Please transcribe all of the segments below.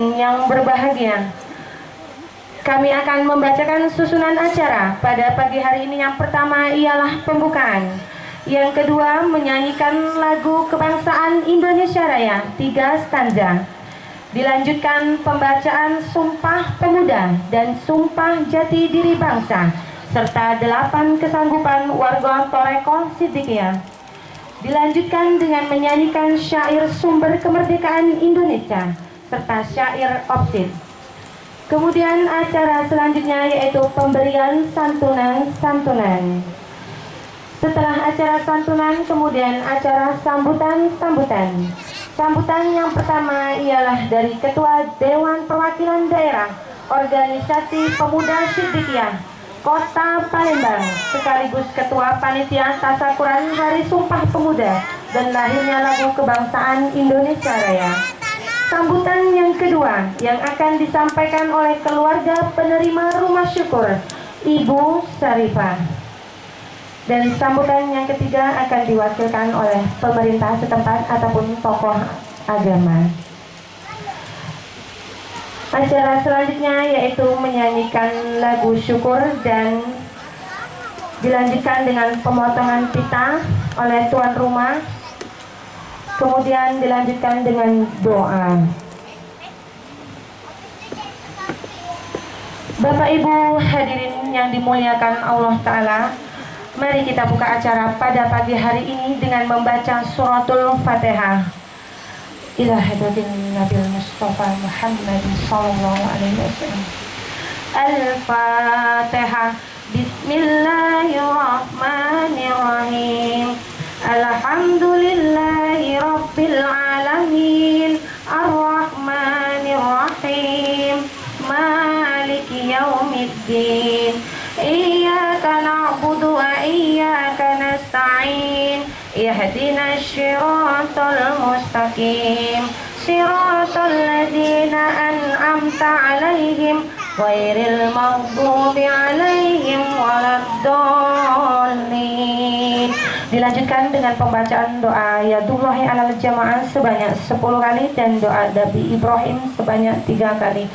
Yang berbahagia, kami akan membacakan susunan acara pada pagi hari ini. Yang pertama ialah pembukaan, yang kedua menyanyikan lagu kebangsaan Indonesia Raya 3 stanza, dilanjutkan pembacaan Sumpah Pemuda dan Sumpah Jati Diri Bangsa serta 8 kesanggupan warga Toreko Siddiqiyah, dilanjutkan dengan menyanyikan syair sumber kemerdekaan Indonesia serta syair opsid. Kemudian acara selanjutnya yaitu pemberian santunan. Setelah acara santunan, kemudian acara sambutan. Sambutan yang pertama ialah dari Ketua Dewan Perwakilan Daerah Organisasi Pemuda Siddiqiyah Kota Palembang, sekaligus Ketua Panitia Tasakuran Hari Sumpah Pemuda dan lahirnya lagu kebangsaan Indonesia Raya. Sambutan yang kedua yang akan disampaikan oleh keluarga penerima rumah syukur Ibu Sarifah. Dan sambutan yang ketiga akan diwakilkan oleh pemerintah setempat ataupun tokoh agama. Acara selanjutnya yaitu menyanyikan lagu syukur dan dilanjutkan dengan pemotongan pita oleh tuan rumah. Kemudian dilanjutkan dengan doa. Bapak Ibu hadirin yang dimuliakan Allah Ta'ala, mari kita buka acara pada pagi hari ini dengan membaca suratul Fatihah. Ila hadratin Nabil Mustafa Muhammad sallallahu alaihi wasallam. Al-Fatihah. Bismillahirrahmanirrahim. Alhamdulillahi Rabbil Alamin, Ar-Rahmanir-Rahim, Maliki Yaumiddin. Iyyaka na'budu wa iyyaka nasta'in. Ihdinas siratal mustaqim, siratal ladzina an'amta 'alaihim ghairil maghdubi 'alaihim waladdallin. Dilanjutkan dengan pembacaan doa Yadullahi alal jamaah sebanyak 10 kali dan doa Nabi Ibrahim sebanyak 3 kali.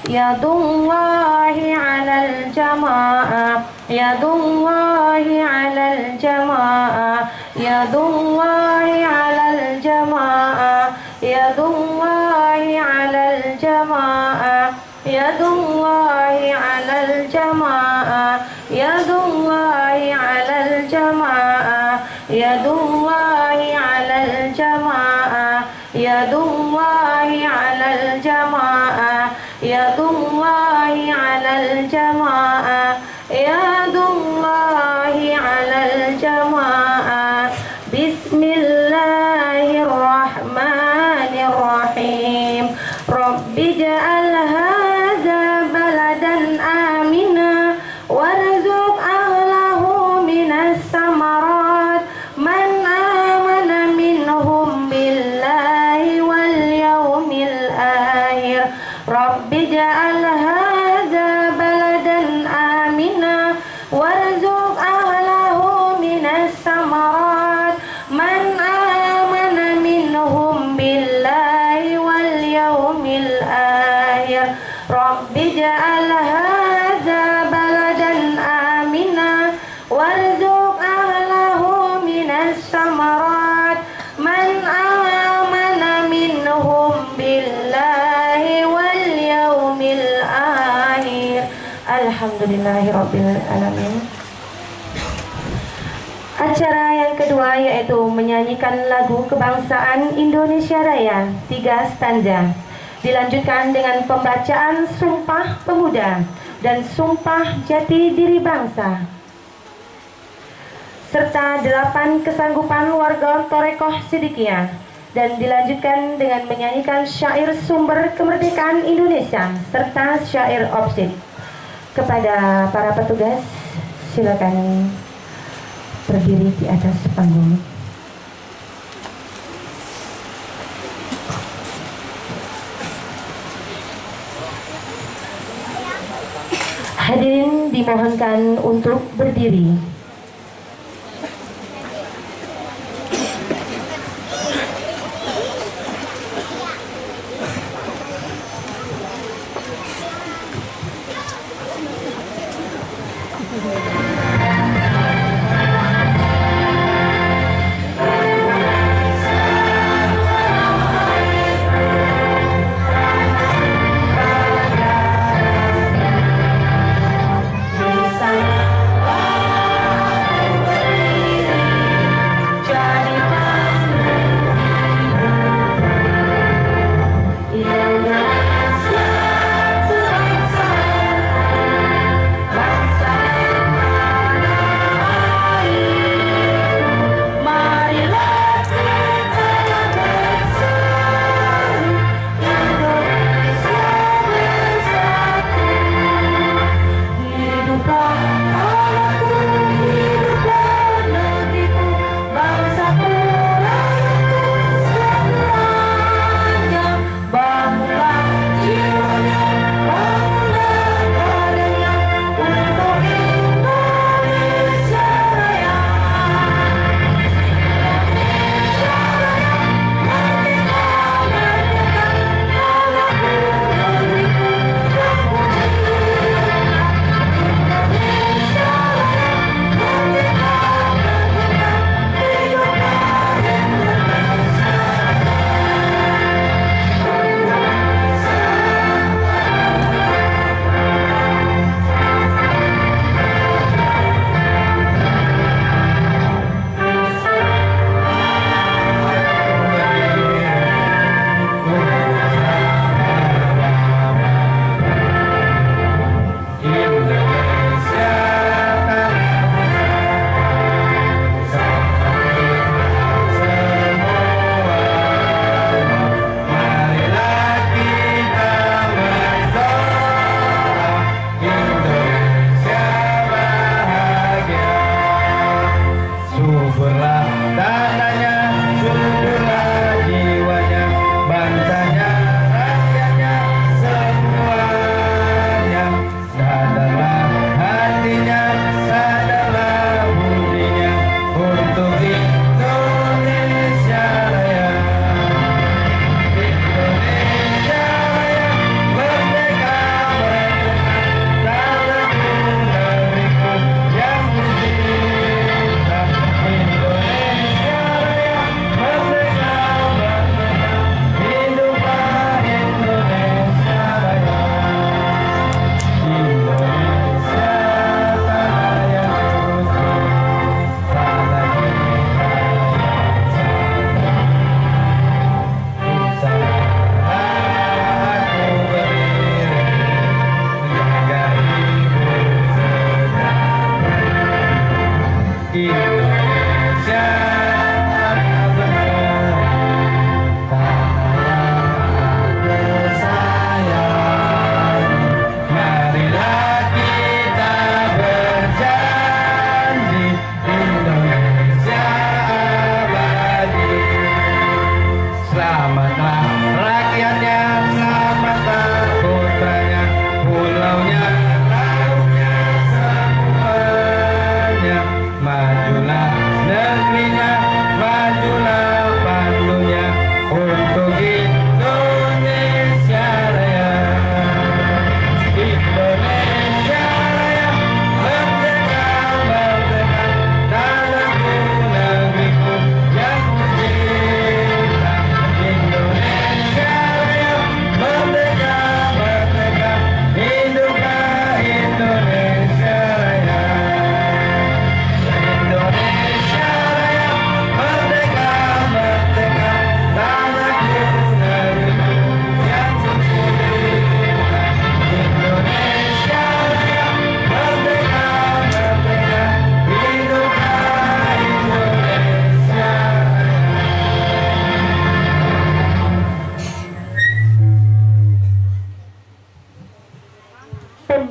Yadullahi alal jamaah, Yadullahi alal jamaah, Yadullahi alal jamaah, Yadullahi alal jamaah, Yadullahi alal jamaah, Yadullahi alal jamaah, Yadullahi alal jamaah, Yadullahi alal jamaah, Yadullahi alal jamaah, Yadullahi alal jamaah. Bismillahirrahmanirrahim. Rabbi ja'al hadza baladan amina warzuq ahlahu minas samarat man amana minhum billahi wal yawmil akhir. Rabbi ja'al hadza baladan amina warzuq ahlahu minas samarat man amana minhum billahi wal yawmil akhir. Rabbi ja'al hadza baladan amina warzuq ahlahu minas samarat man amana minhum billahi wal yawmil akhir. Alhamdulillahirabbil alamin. Acara yang kedua yaitu menyanyikan lagu kebangsaan Indonesia Raya 3 stanza, dilanjutkan dengan pembacaan Sumpah Pemuda dan Sumpah Jati Diri Bangsa serta 8 kesanggupan warga Toreko Siddiqiyah, dan dilanjutkan dengan menyanyikan syair sumber kemerdekaan Indonesia serta syair opsid. Kepada para petugas, silakan berdiri di atas panggung. Hadirin dimohonkan untuk berdiri.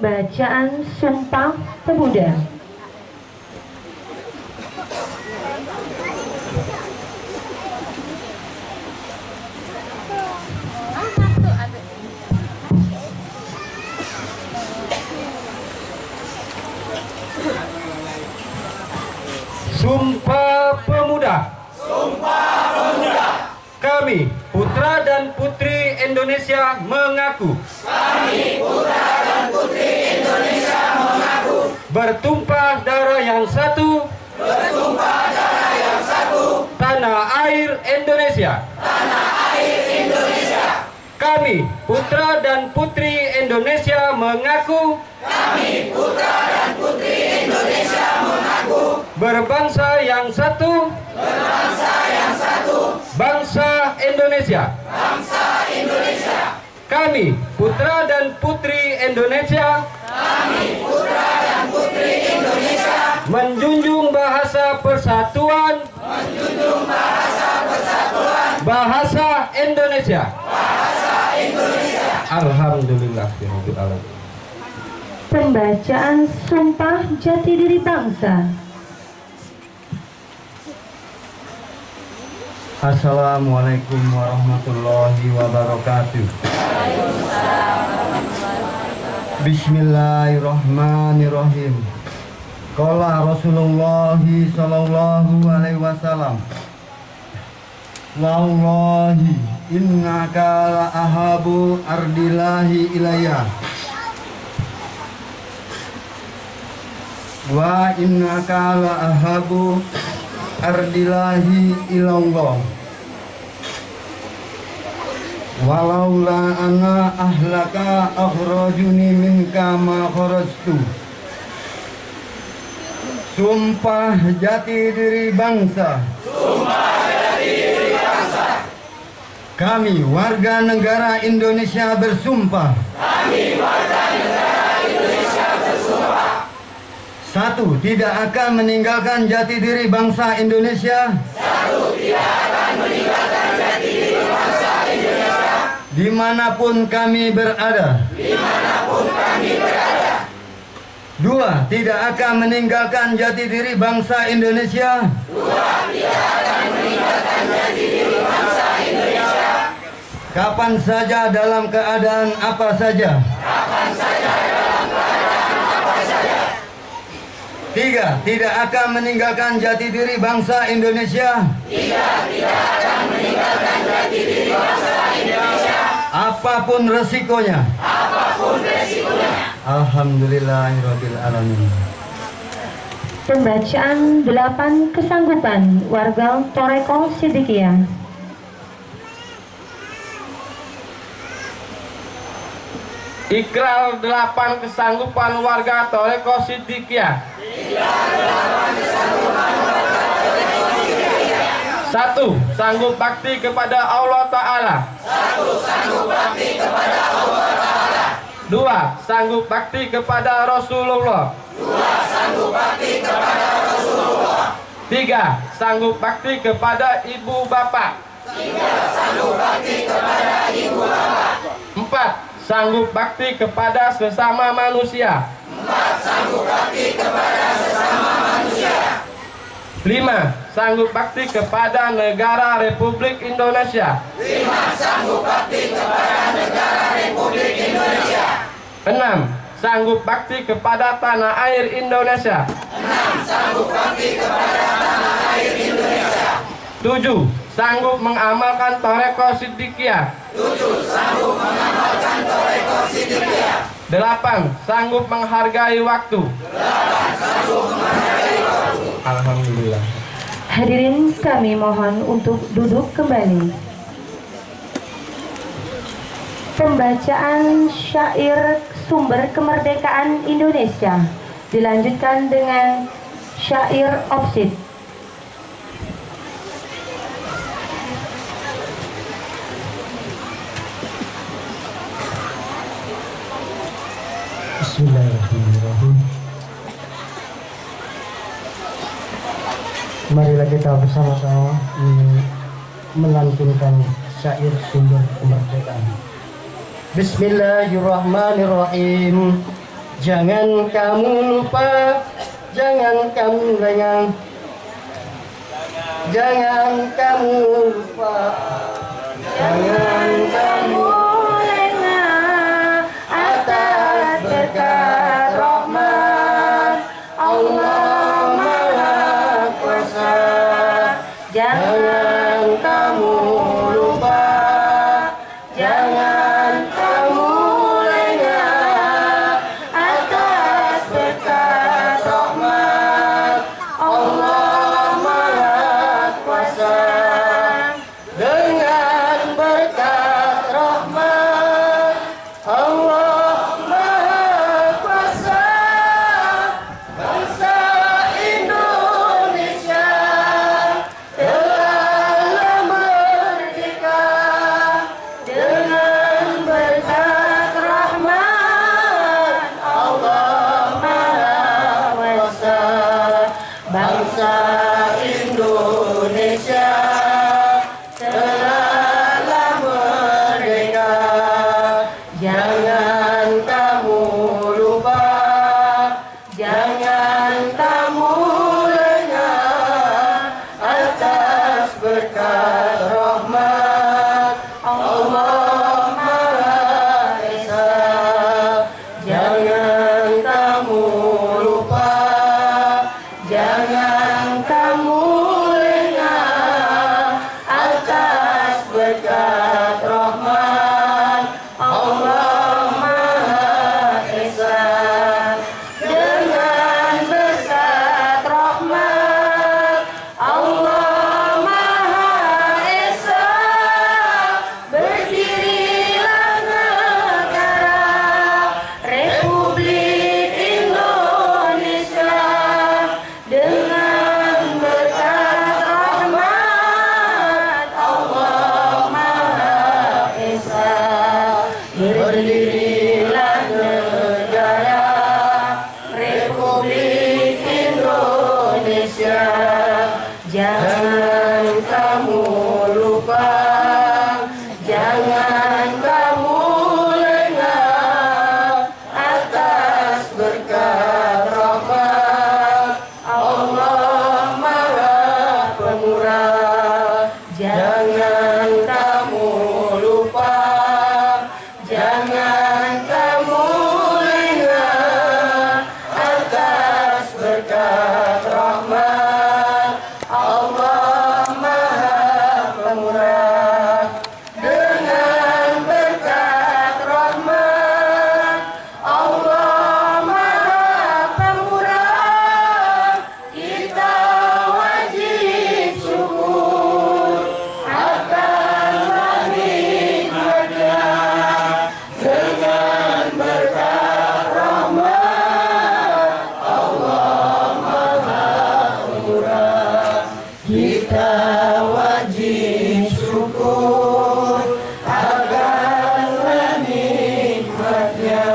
Pembacaan Sumpah Pemuda. Sumpah Pemuda. Sumpah Pemuda. Kami, putra dan putri Indonesia mengaku. Kami, putra dan putri Indonesia mengaku. Bertumpah darah yang satu. Bertumpah darah yang satu. Tanah air Indonesia. Tanah air Indonesia. Kami, putra dan putri Indonesia mengaku. Kami, putra dan putri Indonesia mengaku. Berbangsa yang satu. Berbangsa yang satu. Bangsa Indonesia. Bangsa Indonesia. Kami, putra dan putri Indonesia. Kami, putra dan putri Indonesia. Menjunjung bahasa persatuan. Menjunjung bahasa persatuan. Bahasa Indonesia. Bahasa Indonesia. Alhamdulillahirabbil alamin. Pembacaan Sumpah Jati Diri Bangsa. Assalamualaikum warahmatullahi wabarakatuh. Bismillahirrahmanirrahim. Qala Rasulullah sallallahu alaihi wasallam, wallahi innaka la ahabu ardillahi ilayya wa innaka la ahabu ardillahi ilallah walaula ana ahlaka akhrajuni minka ma kharajtu. Sumpah jati diri bangsa. Sumpah jati diri bangsa. Kami warga negara Indonesia bersumpah. Kami warga negara Indonesia bersumpah. Satu, tidak akan meninggalkan jati diri bangsa Indonesia. Satu, tidak akan meninggalkan jati diri bangsa Indonesia. Dimanapun kami berada. Dimanapun kami berada. Dua, tidak akan meninggalkan jati diri bangsa Indonesia. Dua, tidak akan meninggalkan jati diri bangsa Indonesia. Kapan saja dalam keadaan apa saja. Kapan saja dalam keadaan apa saja. Tiga, tidak akan meninggalkan jati diri bangsa Indonesia. Tiga, tidak akan meninggalkan jati diri bangsa Indonesia. Apapun resikonya. Apapun resikonya. Alhamdulillahirabbil alamin. Pembacaan 8 kesanggupan warga Toreko Siddiqiyah. Ikrar 8 kesanggupan warga Toreko Siddiqiyah. 1. Sanggup bakti kepada Allah Ta'ala. 1. Sanggup bakti kepada Allah Ta'ala. 2. Sanggup bakti kepada Rasulullah. 2. Sanggup bakti kepada Rasulullah. 3. Sanggup bakti kepada ibu bapak. 3. Sanggup bakti kepada ibu bapak. 4. Sanggup bakti kepada sesama manusia. 4. Sanggup bakti kepada sesama manusia. 5. Sanggup bakti kepada negara Republik Indonesia. 5. Sanggup bakti kepada negara Republik Indonesia. 6. Sanggup bakti kepada tanah air Indonesia. 6. Sanggup bakti kepada tanah air Indonesia. 7. Sanggup mengamalkan Toreko Siddiqiyah. 7. Sanggup mengamalkan Toreko Siddiqiyah. 8. Sanggup menghargai waktu. 8. Sanggup menghargai waktu. Alhamdulillah. Hadirin kami mohon untuk duduk kembali. Pembacaan syair sumber kemerdekaan Indonesia dilanjutkan dengan syair opsid. Bismillahirrahmanirrahim. Marilah kita bersama-sama melantunkan syair sumber kemerdekaan. Bismillahirrahmanirrahim. Jangan kamu lupa, jangan kamu lengah, jangan kamu lupa, jangan kamu lengah atas berkat rahmat Allah Maha Kuasa. Jangan kamu lupa, jangan kamu lengah atas berkat rahmat Allah Maha Kuasa. dengan berkat rahmat Allah Maha Kuasa. Bangsa Indonesia telah merdeka Dengan berkat rahmat Allah Maha Kuasa. Bangsa Indonesia telah merdeka. Jangan kamu lupa, jangan kamu lengah atas berkat rahmat Allah Maha Esa. Jangan kamu lupa, jangan kamu lengah atas berkat rahmat Allah Maha Esa. dengan berkat rahmat Allah Maha Esa, berdirilah negara Republik Indonesia. Dengan berkat rahmat Allah Maha Esa, berdirilah negara Republik Indonesia. Jangan kamu lupa, jangan kamu lengah atas berkat rahmat Allah Maha Pemurah. Jangan kamu lupa, jangan kamu lengah atas berkat rahmat Allah Maha Pemurah. Dengan berkat rahmat Allah Maha Pemurah, kita wajib syukur atas nikmatnya. Dengan berkat rahmat Allah Maha Pemurah, kita wajib syukur atas nikmatnya.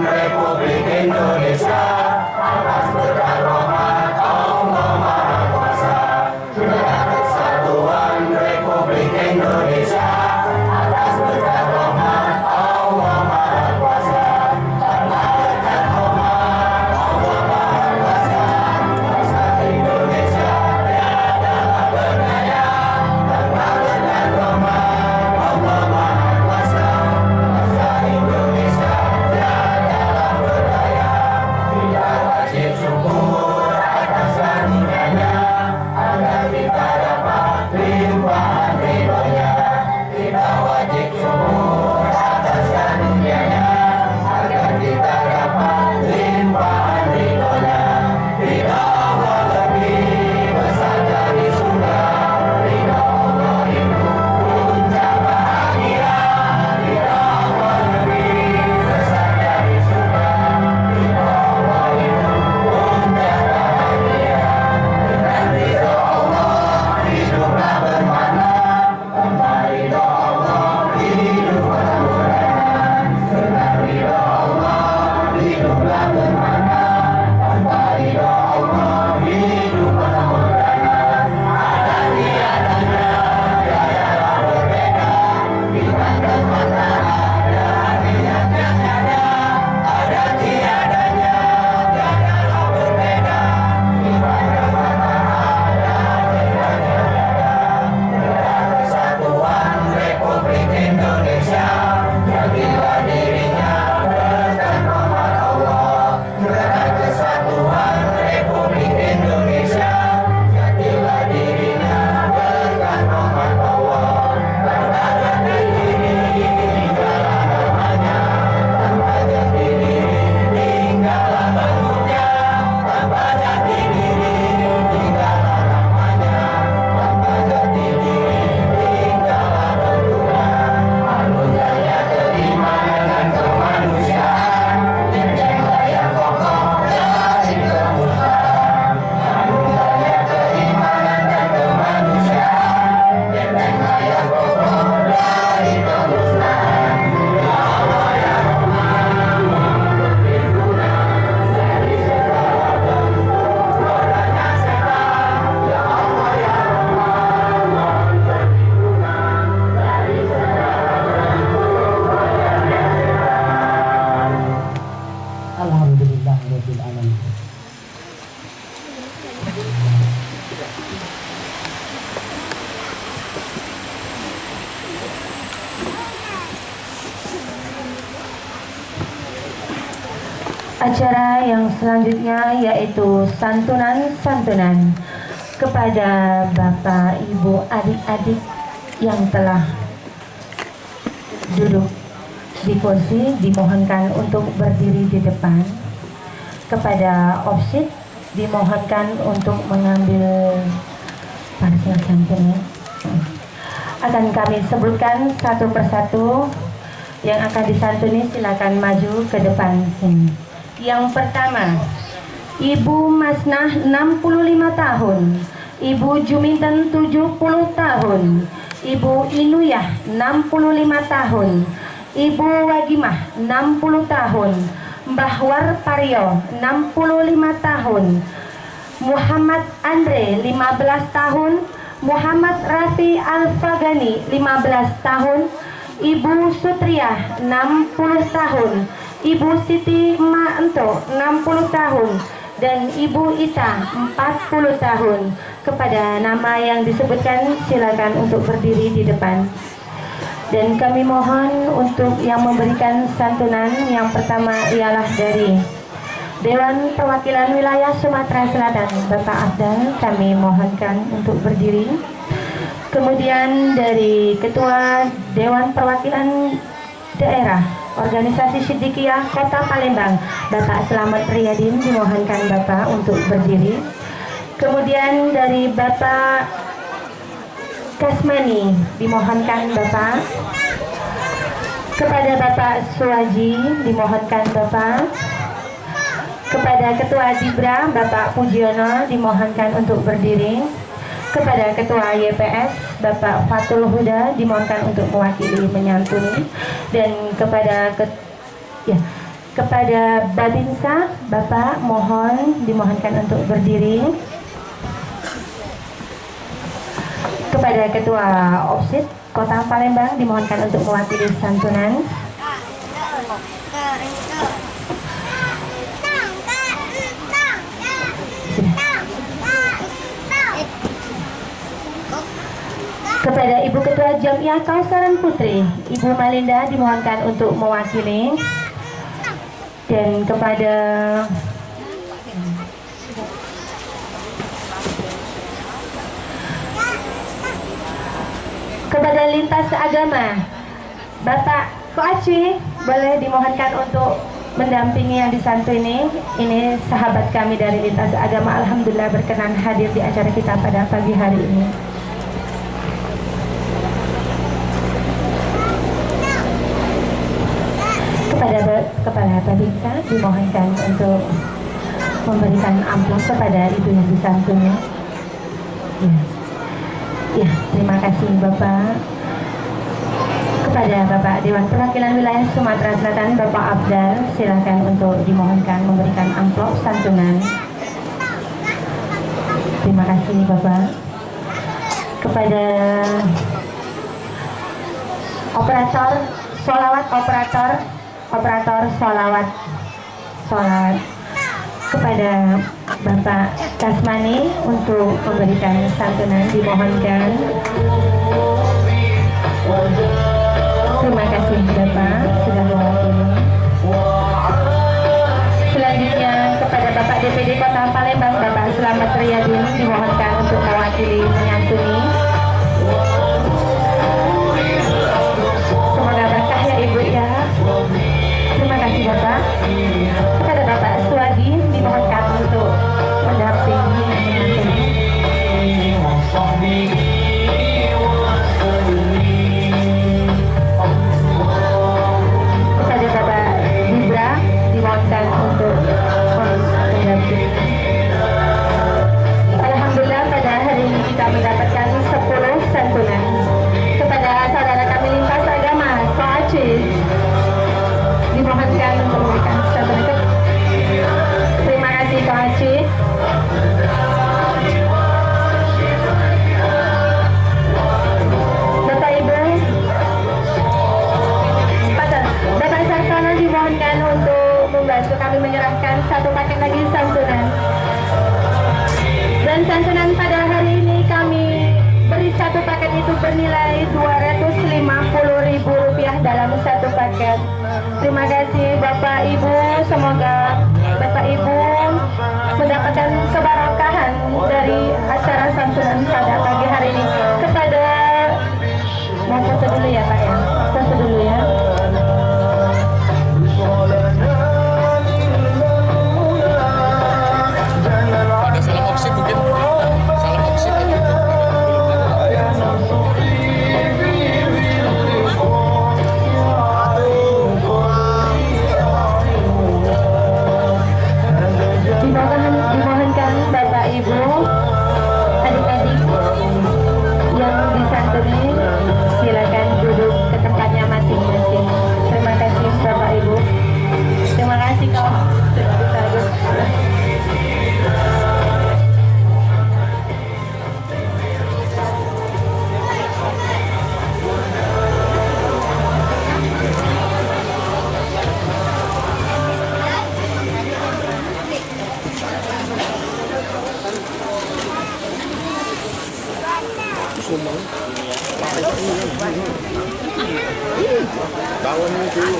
Republik Indonesia atas berkat rahmat Acara yang selanjutnya yaitu santunan kepada Bapak, Ibu, adik-adik yang telah duduk di kursi, dimohonkan untuk berdiri di depan. Kepada opsit dimohonkan untuk mengambil parcel santunnya. Akan kami sebutkan satu persatu yang akan disantuni, silakan maju ke depan sini. Yang pertama, Ibu Masnah 65 tahun, Ibu Juminten 70 tahun, Ibu Inuyah 65 tahun, Ibu Wagimah 60 tahun, Mbah Warparyo 65 tahun, Muhammad Andre 15 tahun, Muhammad Rafi Al-Fagani 15 tahun, Ibu Sutriah 60 tahun, Ibu Siti Ma'ento 60 tahun, dan Ibu Isa 40 tahun. Kepada nama yang disebutkan silakan untuk berdiri di depan. Dan kami mohon untuk yang memberikan santunan yang pertama ialah dari Dewan Perwakilan Wilayah Sumatera Selatan, Bapak Afdal, kami mohonkan untuk berdiri. Kemudian dari Ketua Dewan Perwakilan Daerah Organisasi Siddiqiyah Kota Palembang, Bapak Slamet Riyadin, dimohonkan Bapak untuk berdiri. Kemudian dari Bapak Kasmani, dimohonkan Bapak. Kepada Bapak Suwaji, dimohonkan Bapak. Kepada Ketua Dibra, Bapak Pujiono, dimohonkan untuk berdiri. Kepada Ketua YPS, Bapak Fatul Huda, dimohonkan untuk mewakili menyantuni. Dan kepada kepada Babinsa, Bapak mohon dimohonkan untuk berdiri. Kepada Ketua Opsit Kota Palembang, dimohonkan untuk mewakili santunan. Kepada Ibu Ketua Jamiah Kausaran Putri, Ibu Malinda, dimohonkan untuk mewakili. Dan kepada lintas agama, Bapak Koaci, boleh dimohonkan untuk mendampingi yang disantuni. Ini sahabat kami dari lintas agama, alhamdulillah berkenan hadir di acara kita pada pagi hari ini. Kepada Kepala Babinsa, dimohonkan untuk memberikan amplop kepada ibu yang disantuni. Ya, terima kasih Bapak. Kepada Bapak Dewan Perwakilan Wilayah Sumatera Selatan, Bapak Abdal, silakan untuk dimohonkan memberikan amplop santunan. Terima kasih Bapak. Kepada operator solawat kepada Bapak Kasmani untuk memberikan santunan, dimohonkan. Terima kasih Bapak sudah mewakili. Selanjutnya kepada Bapak DPD Kota Palembang, Bapak Slamet Riyadin, dimohonkan untuk mewakili menyantuni. Semoga berkah ya Ibu ya. Terima kasih Bapak. Kepada Bapak Suwadi, dimohonkan untuk mendampingi menyantuni. Kepada Bapak Dibra, dimohonkan untuk mendampingi. Alhamdulillah pada hari ini kita mendapatkan 10 santunan. Kepada saudara kami lintas agama, Koaci, dimohonkan untuk memberikan santunan. Terima kasih Koaci. Bapak Ibu, Bapak Sartono dimohonkan untuk membantu kami menyerahkan satu paket lagi santunan. Dan santunan pada hari ini kami beri satu paket itu bernilai Rp250.000 dalam satu paket. Terima kasih Bapak Ibu, semoga Bapak Ibu mendapatkan keberkahan dari acara santunan pada pagi hari ini. Kepada mau foto dulu ya Pak ya, foto dulu ya. Ada salam oksi mungkin, salam oksi tadi. Dimohonkan Bapak Ibu, adik-adik yang disantuni silakan duduk ke tempatnya masing-masing. Terima kasih Bapak Ibu. Terima kasih kau.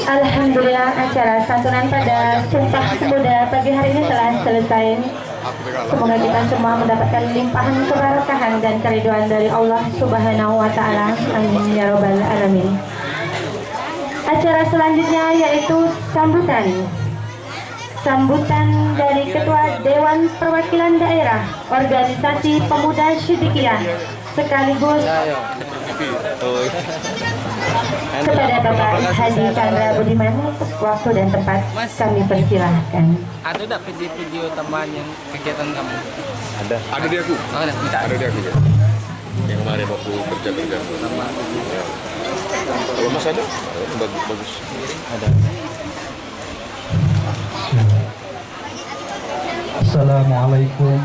Alhamdulillah, acara santunan pada Sumpah Pemuda pagi hari ini telah selesai. Semoga kita semua mendapatkan limpahan keberkahan dan keridhaan dari Allah Subhanahu wa Ta'ala. Amin ya Rabbal Alamin. Acara selanjutnya yaitu sambutan dari Ketua Dewan Perwakilan Daerah Organisasi Pemuda Siddiqiyah sekaligus kepada Bapak Haji Chandra Budiman. Waktu dan tempat kami persilahkan. Ada tak video tambahan yang kegiatan kamu? Ada di aku. Oh, Ada di aku ya. Yang kemarin waktu kerja. Ya. Kalau Mas ada? Bagus. Ada. Assalamualaikum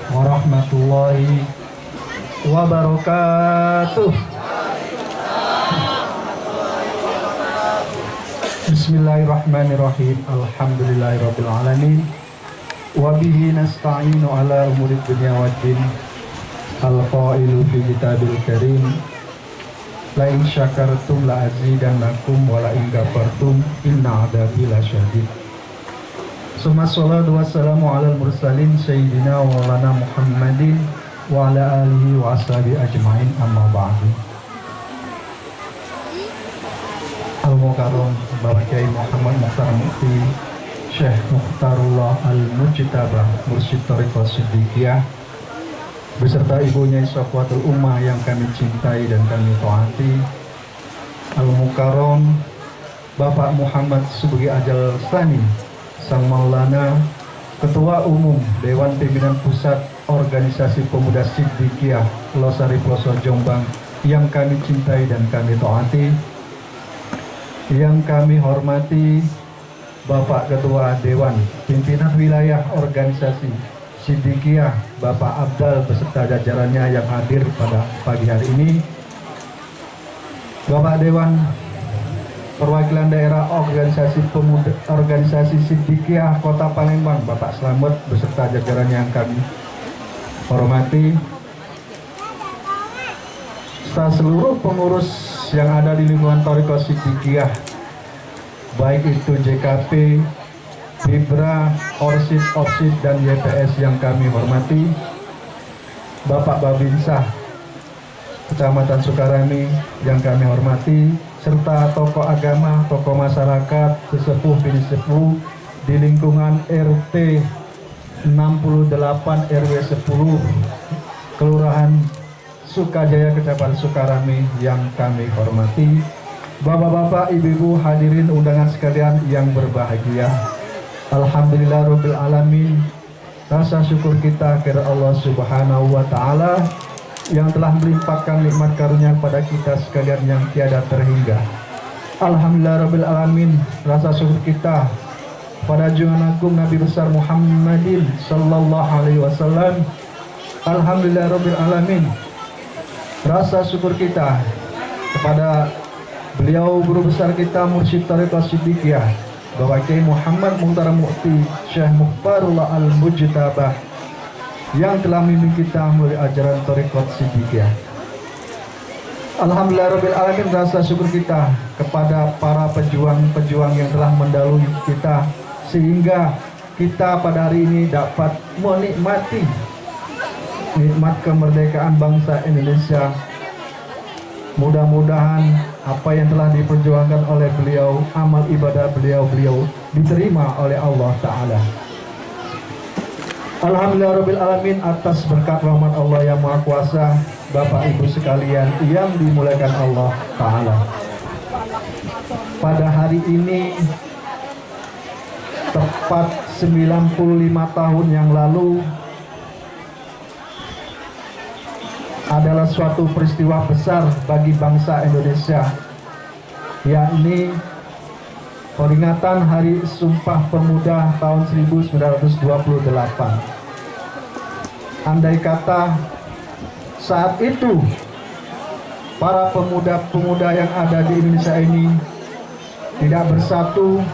warahmatullahi wabarakatuh. Bismillahirrahmanirrahim. Alhamdulillahirabbil alamin. Wa bihi nasta'inu ala umurid dunya waddin. Al-qailu fi kitabil karim. La in syakartum la azidannakum wa la in kafartum inna 'adzabi lasyadid. Summa sholatu wassalamu alal mursalin sayyidina wa maulana Muhammadin wa ala alihi wa ashabi ajmain, amma ba'du. Al-Mukarram Bapak Kiai Muhammad Mukhtar Mufti Syekh Mukhtarullah Al-Mujtabah Mursyid Thariqah Siddiqiyah beserta ibunya Safwatul Ummah yang kami cintai dan kami taati, Al-Mukarram Bapak Muhammad Subagi Ajal Sani Sang Maulana, Ketua Umum Dewan Pimpinan Pusat Organisasi Pemuda Siddiqiyah Losari Pelosok Jombang yang kami cintai dan kami taati, yang kami hormati Bapak Ketua Dewan Pimpinan Wilayah Organisasi Siddiqiyah Bapak Abdal beserta jajarannya yang hadir pada pagi hari ini, Bapak Dewan Perwakilan Daerah Organisasi Siddiqiyah Kota Palembang Bapak Slamet beserta jajarannya yang kami hormati, serta seluruh pengurus yang ada di lingkungan Thariqah Siddiqiyah, baik itu JKP, Bibra, Orsid, Opsid, dan YPS yang kami hormati, Bapak Babinsah Kecamatan Sukarami yang kami hormati, serta tokoh agama, tokoh masyarakat, sesepuh bini sepuh di lingkungan RT 68 RW 10 Kelurahan Sukajaya Kecamatan Sukarami yang kami hormati, Bapak-bapak, ibu-ibu, hadirin undangan sekalian yang berbahagia. Alhamdulillahirabbil alamin. Rasa syukur kita kepada Allah Subhanahu wa Ta'ala yang telah melimpahkan nikmat karunia kepada kita sekalian yang tiada terhingga. Alhamdulillahirabbil alamin. Rasa syukur kita pada junjungan agung Nabi besar Muhammadin sallallahu alaihi wasallam. Alhamdulillahirabbil alamin. Rasa syukur kita kepada beliau guru besar kita Mursyid Thariqah Siddiqiyah Bapak Kiai Muhammad Mukhtar Mufti Syekh Mukhtarullah Al-Mujtabah yang telah membimbing kita melalui ajaran Thariqah Siddiqiyah. Alhamdulillahirabbil alamin. Rasa syukur kita kepada para pejuang-pejuang yang telah mendahului kita sehingga kita pada hari ini dapat menikmati nikmat kemerdekaan bangsa Indonesia. Mudah-mudahan apa yang telah diperjuangkan oleh beliau, amal ibadah beliau diterima oleh Allah Ta'ala. Alhamdulillahirrabbilalamin, atas berkat rahmat Allah yang Maha Kuasa, Bapak Ibu sekalian yang dimuliakan Allah Ta'ala. Pada hari ini, tepat 95 tahun yang lalu, adalah suatu peristiwa besar bagi bangsa Indonesia, yakni peringatan Hari Sumpah Pemuda tahun 1928. Andai kata saat itu para pemuda-pemuda yang ada di Indonesia ini tidak bersatu,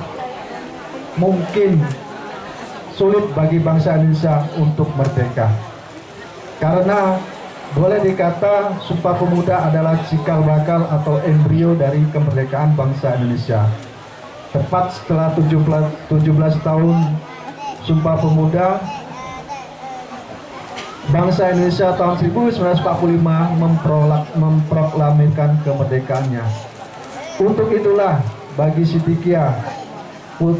mungkin sulit bagi bangsa Indonesia untuk merdeka. Karena boleh dikata Sumpah Pemuda adalah cikal bakal atau embrio dari kemerdekaan bangsa Indonesia. Tepat setelah 17 tahun Sumpah Pemuda, bangsa Indonesia tahun 1945 memproklamirkan kemerdekaannya. Untuk itulah bagi Siddiqiyah,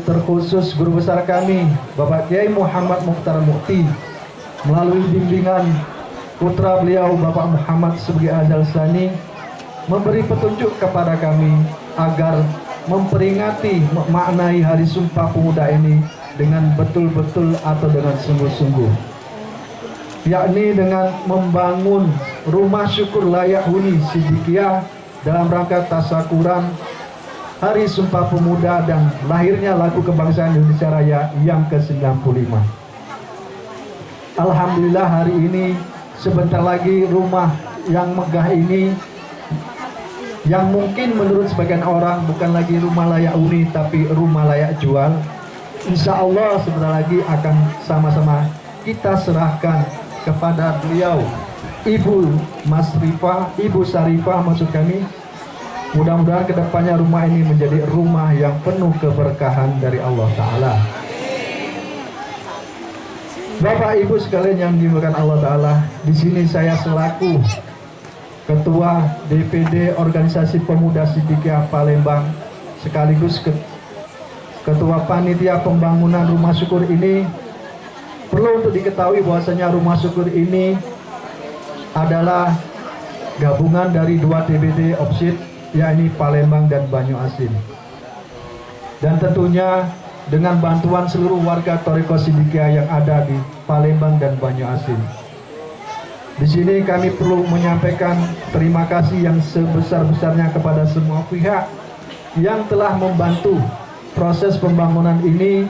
terkhusus guru besar kami Bapak Kiai Muhammad Mukhtar Mukti, melalui bimbingan putra beliau Bapak Muhammad Subgi Azal Sani, memberi petunjuk kepada kami agar memperingati, memaknai Hari Sumpah Pemuda ini dengan betul-betul atau dengan sungguh-sungguh, yakni dengan membangun rumah syukur layak huni Siddiqiyah dalam rangka tasyakuran Hari Sumpah Pemuda dan lahirnya lagu kebangsaan Indonesia Raya yang ke-95. Alhamdulillah hari ini sebentar lagi rumah yang megah ini, yang mungkin menurut sebagian orang bukan lagi rumah layak huni tapi rumah layak jual, insya Allah sebentar lagi akan sama-sama kita serahkan kepada beliau, Ibu Masrifah, Ibu Sarifah maksud kami. Mudah-mudahan kedepannya rumah ini menjadi rumah yang penuh keberkahan dari Allah Ta'ala. Bapak Ibu sekalian yang dimuliakan Allah Ta'ala, di sini saya selaku Ketua DPD Organisasi Pemuda Siddiqiyah Palembang, sekaligus Ketua Panitia Pembangunan Rumah Syukur ini, perlu untuk diketahui bahwasanya Rumah Syukur ini adalah gabungan dari dua DPD OPSID, yakni Palembang dan Banyuasin. Dan tentunya dengan bantuan seluruh warga Thariqah Siddiqiyah yang ada di Palembang dan Banyuasin. Di sini kami perlu menyampaikan terima kasih yang sebesar-besarnya kepada semua pihak yang telah membantu proses pembangunan ini,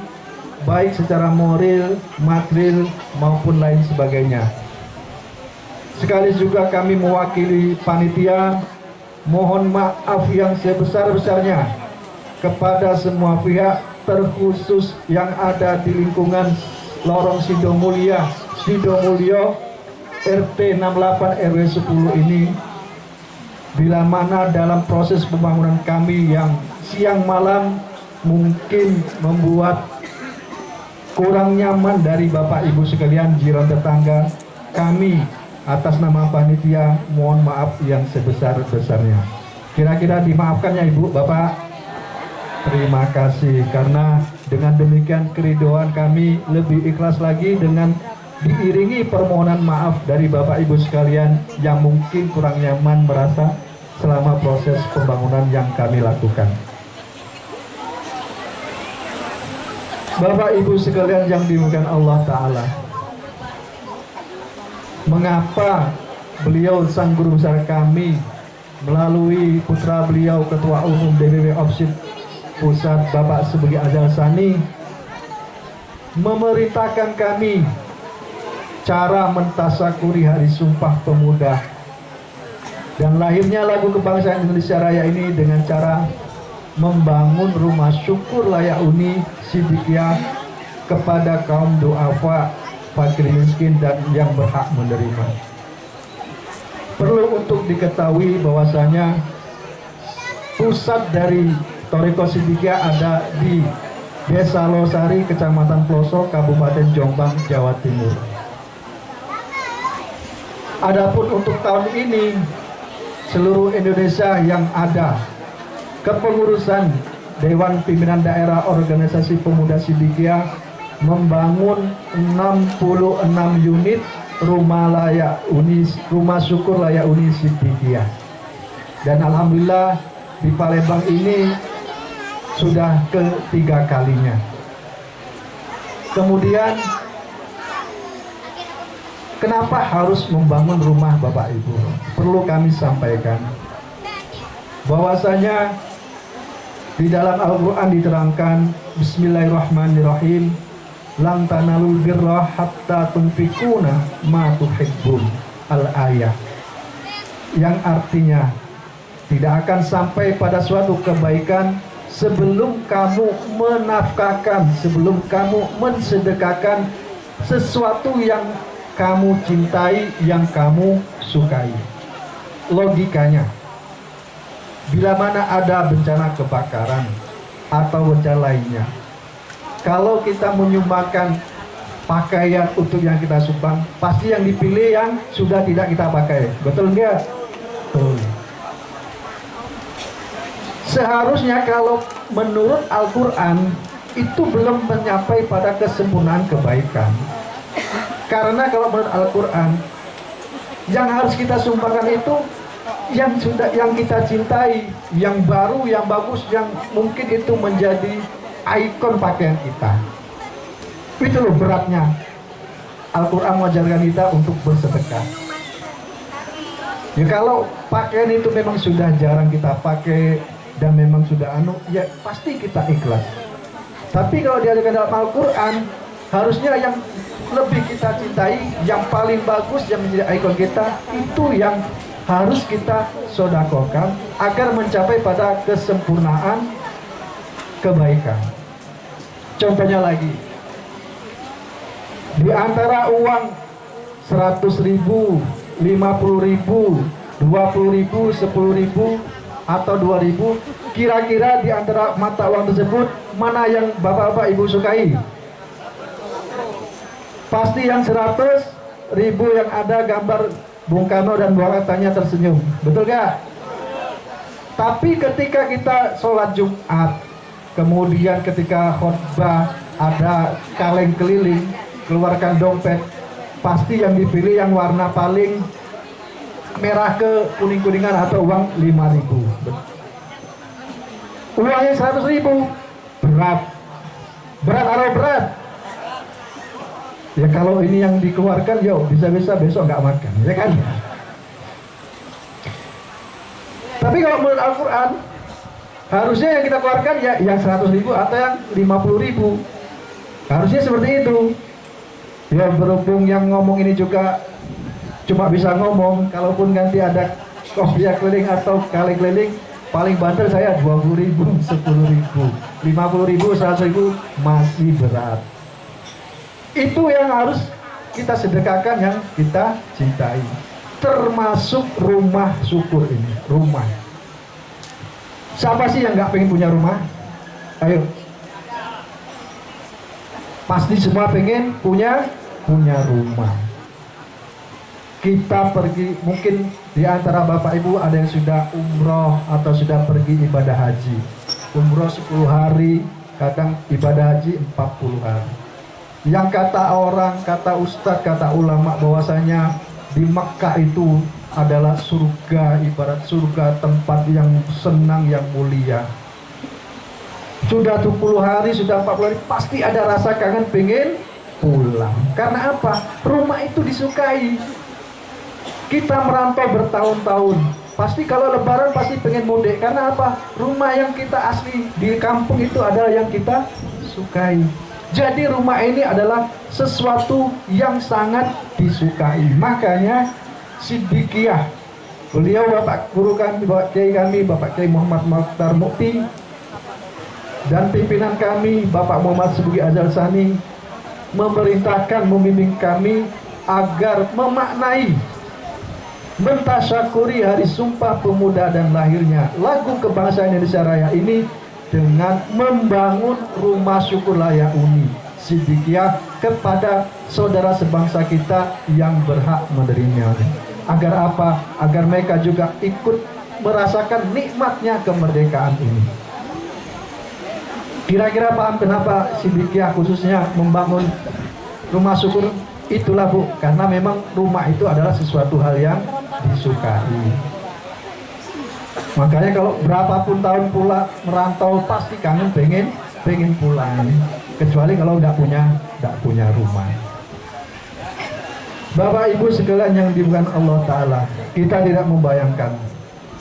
baik secara moral, material maupun lain sebagainya. Sekali juga kami mewakili panitia mohon maaf yang sebesar-besarnya kepada semua pihak, terkhusus yang ada di lingkungan lorong Sidomulyo RT 68 RW 10 ini, bila mana dalam proses pembangunan kami yang siang malam mungkin membuat kurang nyaman dari Bapak Ibu sekalian jiran tetangga, kami atas nama panitia mohon maaf yang sebesar-besarnya. Kira-kira dimaafkan ya Ibu, Bapak? Terima kasih, karena dengan demikian keridoan kami lebih ikhlas lagi dengan diiringi permohonan maaf dari Bapak Ibu sekalian yang mungkin kurang nyaman merasa selama proses pembangunan yang kami lakukan. Bapak Ibu sekalian yang dimuliakan Allah Ta'ala, mengapa beliau sang guru besar kami melalui putra beliau Ketua Umum DPP OPSID Pusat Bapak Subgi Azal Sani memerintahkan kami cara mentasyakuri Hari Sumpah Pemuda dan lahirnya lagu kebangsaan Indonesia Raya ini dengan cara membangun rumah syukur layak huni Siddiqiyah kepada kaum duafa, fakir miskin dan yang berhak menerima. Perlu untuk diketahui bahwasanya pusat dari Thariqah Siddiqiyah ada di Desa Losari, Kecamatan Pelosok, Kabupaten Jombang, Jawa Timur. Adapun untuk tahun ini, seluruh Indonesia yang ada kepengurusan Dewan Pimpinan Daerah Organisasi Pemuda Siddiqiyah membangun 66 unit rumah syukur layak huni Siddiqiyah. Dan alhamdulillah di Palembang ini sudah ketiga kalinya. Kemudian kenapa harus membangun rumah Bapak Ibu? Perlu kami sampaikan bahwasanya di dalam Al-Quran diterangkan Bismillahirrahmanirrahim, lan tanalul birra hatta tunfikuna ma tuhibbun, al-ayah, yang artinya tidak akan sampai pada suatu kebaikan sebelum kamu menafkahkan, sebelum kamu mensedekahkan sesuatu yang kamu cintai, yang kamu sukai. Logikanya, bila mana ada bencana kebakaran atau bencana lainnya, kalau kita menyumbangkan pakaian untuk yang kita sumbang, pasti yang dipilih yang sudah tidak kita pakai. Betul nggak? Betul. Seharusnya kalau menurut Al-Quran itu belum mencapai pada kesempurnaan kebaikan. Karena kalau menurut Al-Quran, yang harus kita sumbangkan itu yang kita cintai, yang baru, yang bagus, yang mungkin itu menjadi ikon pakaian kita. Itu loh beratnya. Al-Quran mengajarkan kita untuk bersedekah. Ya kalau pakaian itu memang sudah jarang kita pakai dan memang sudah ya pasti kita ikhlas. Tapi kalau diajarkan dalam Al-Quran, harusnya yang lebih kita cintai, yang paling bagus, yang menjadi ikon kita, itu yang harus kita sodakokan agar mencapai pada kesempurnaan kebaikan. Contohnya lagi, di antara uang 100.000, 50.000, 20.000, 10.000 atau 2.000, kira-kira di antara mata uang tersebut mana yang bapak-bapak ibu sukai? Pasti yang 100.000 yang ada gambar Bung Karno dan Bung Hatta tersenyum, betul gak? Tapi ketika kita sholat Jumat, kemudian ketika khutbah ada kaleng keliling, keluarkan dompet, pasti yang dipilih yang warna paling merah ke kuning-kuningan atau uang 5.000. Uangnya 100.000, berat atau berat? Ya kalau ini yang dikeluarkan, yo bisa-bisa besok nggak makan, ya kan? Tapi kalau menurut Al-Quran, harusnya yang kita keluarkan ya yang 100.000 atau yang 50.000. Harusnya seperti itu. Ya berhubung yang ngomong ini juga cuma bisa ngomong, kalaupun nanti ada kopiah keliling atau kaleng keliling, paling banter saya 20.000, 10.000, 50.000, 100.000 masih berat. Itu yang harus kita sedekahkan, yang kita cintai. Termasuk rumah syukur ini, rumah. Siapa sih yang nggak pengen punya rumah? Ayo. Pasti semua pengen punya rumah. Kita pergi, mungkin di antara bapak ibu ada yang sudah umroh atau sudah pergi ibadah haji. Umroh 10 hari, kadang ibadah haji 40 hari. Yang kata orang, kata ustadz, kata ulama bahwasanya di Mekkah itu adalah surga, ibarat surga, tempat yang senang, yang mulia. Sudah 20 hari, sudah 40 hari, pasti ada rasa kangen pengen pulang. Karena apa? Rumah itu disukai. Kita merantau bertahun-tahun, pasti kalau lebaran pasti pengen mudik. Karena apa? Rumah yang kita asli di kampung itu adalah yang kita sukai. Jadi rumah ini adalah sesuatu yang sangat disukai. Makanya Siddiqiyah, beliau bapak guru kami, bapak kiai kami, Bapak Kiai Muhammad Mokhtar Mukti, dan pimpinan kami Bapak Muhammad Subugi Azal Sani, memerintahkan, membimbing kami agar memaknai, mentasyakuri hari Sumpah Pemuda dan lahirnya lagu kebangsaan Indonesia Raya ini dengan membangun rumah syukur layak uni Siddiqiyah kepada saudara sebangsa kita yang berhak menerimanya. Agar apa? Agar mereka juga ikut merasakan nikmatnya kemerdekaan ini. Kira-kira paham kenapa Siddiqiyah khususnya membangun rumah syukur? Itulah Bu, karena memang rumah itu adalah sesuatu hal yang disukai. Makanya kalau berapapun tahun pula merantau pasti kangen, pengen pulang. Kecuali kalau nggak punya rumah. Bapak Ibu sekalian yang dimuliakan Allah Ta'ala, kita tidak membayangkan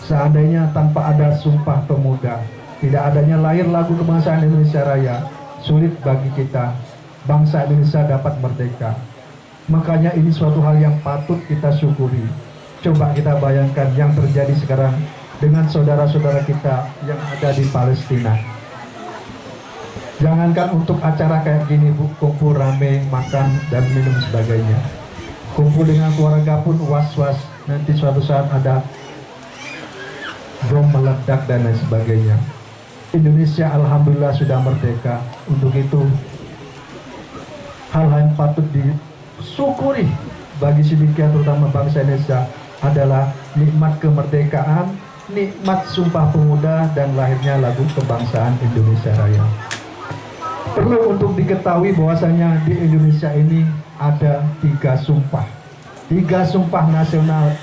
seandainya tanpa ada Sumpah Pemuda, tidak adanya lahir lagu kebangsaan Indonesia Raya, sulit bagi kita bangsa Indonesia dapat merdeka. Makanya ini suatu hal yang patut kita syukuri. Coba kita bayangkan yang terjadi sekarang dengan saudara-saudara kita yang ada di Palestina. Jangankan untuk acara kayak gini Bu, kumpul rame, makan dan minum sebagainya. Kumpul dengan keluarga pun was-was, nanti suatu saat ada bom meledak dan lain sebagainya. Indonesia alhamdulillah sudah merdeka. Untuk itu hal-hal yang patut disyukuri bagi Siddiqiyah terutama bangsa Indonesia adalah nikmat kemerdekaan, nikmat Sumpah Pemuda, dan lahirnya lagu kebangsaan Indonesia Raya. Perlu untuk diketahui bahwasanya di Indonesia ini ada 3 sumpah, 3 sumpah nasional,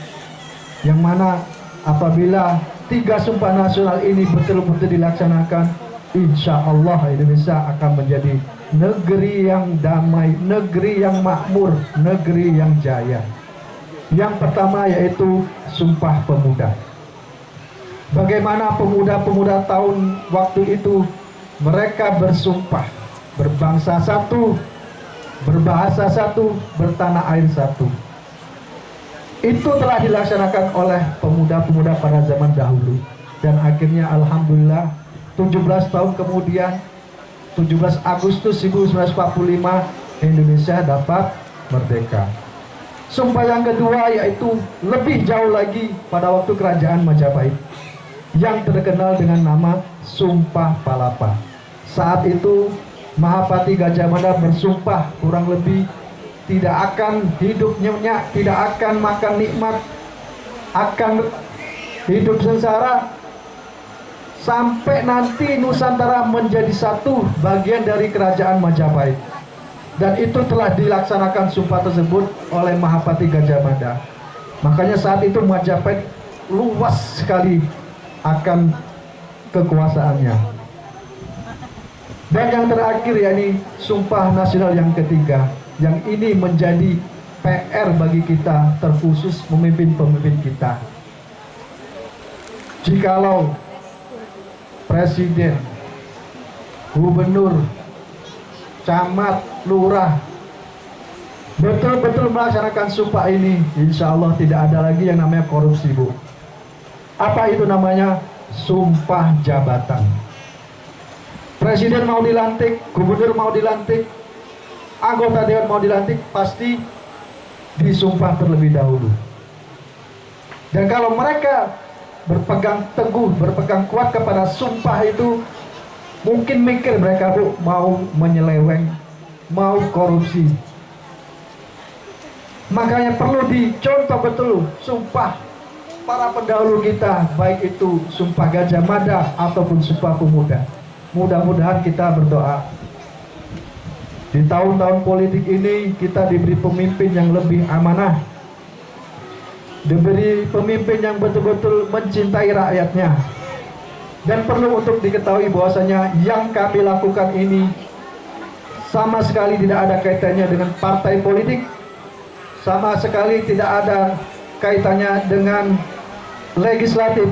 yang mana apabila 3 sumpah nasional ini betul-betul dilaksanakan, insya Allah Indonesia akan menjadi negeri yang damai, negeri yang makmur, negeri yang jaya. Yang pertama yaitu Sumpah Pemuda. Bagaimana pemuda-pemuda tahun waktu itu mereka bersumpah, berbangsa satu, berbahasa satu, bertanah air satu. Itu telah dilaksanakan oleh pemuda-pemuda pada zaman dahulu. Dan akhirnya alhamdulillah 17 tahun kemudian, 17 Agustus 1945, Indonesia dapat merdeka. Sumpah yang kedua yaitu lebih jauh lagi pada waktu kerajaan Majapahit, yang terkenal dengan nama Sumpah Palapa. Saat itu Mahapati Gajah Mada bersumpah kurang lebih tidak akan hidup nyenyak, tidak akan makan nikmat, akan hidup sengsara sampai nanti Nusantara menjadi satu bagian dari kerajaan Majapahit. Dan itu telah dilaksanakan sumpah tersebut oleh Mahapati Gajah Mada. Makanya saat itu Majapahit luas sekali akan kekuasaannya. Dan yang terakhir yakni Sumpah Nasional yang ketiga, yang ini menjadi PR bagi kita, terkhusus pemimpin-pemimpin kita. Jikalau presiden, gubernur, camat, lurah betul-betul melaksanakan sumpah ini, insya Allah tidak ada lagi yang namanya korupsi, Bu. Apa itu namanya? Sumpah jabatan. Presiden mau dilantik, gubernur mau dilantik, anggota dewan mau dilantik, pasti disumpah terlebih dahulu. Dan kalau mereka berpegang teguh, berpegang kuat kepada sumpah itu, mungkin mikir mereka, Bu, mau menyeleweng, mau korupsi. Makanya perlu dicontoh betul sumpah para pendahulu kita, baik itu Sumpah Gajah Mada ataupun Sumpah Pemuda. Mudah-mudahan kita berdoa di tahun-tahun politik ini kita diberi pemimpin yang lebih amanah, diberi pemimpin yang betul-betul mencintai rakyatnya. Dan perlu untuk diketahui bahwasanya yang kami lakukan ini sama sekali tidak ada kaitannya dengan partai politik, sama sekali tidak ada kaitannya dengan legislatif,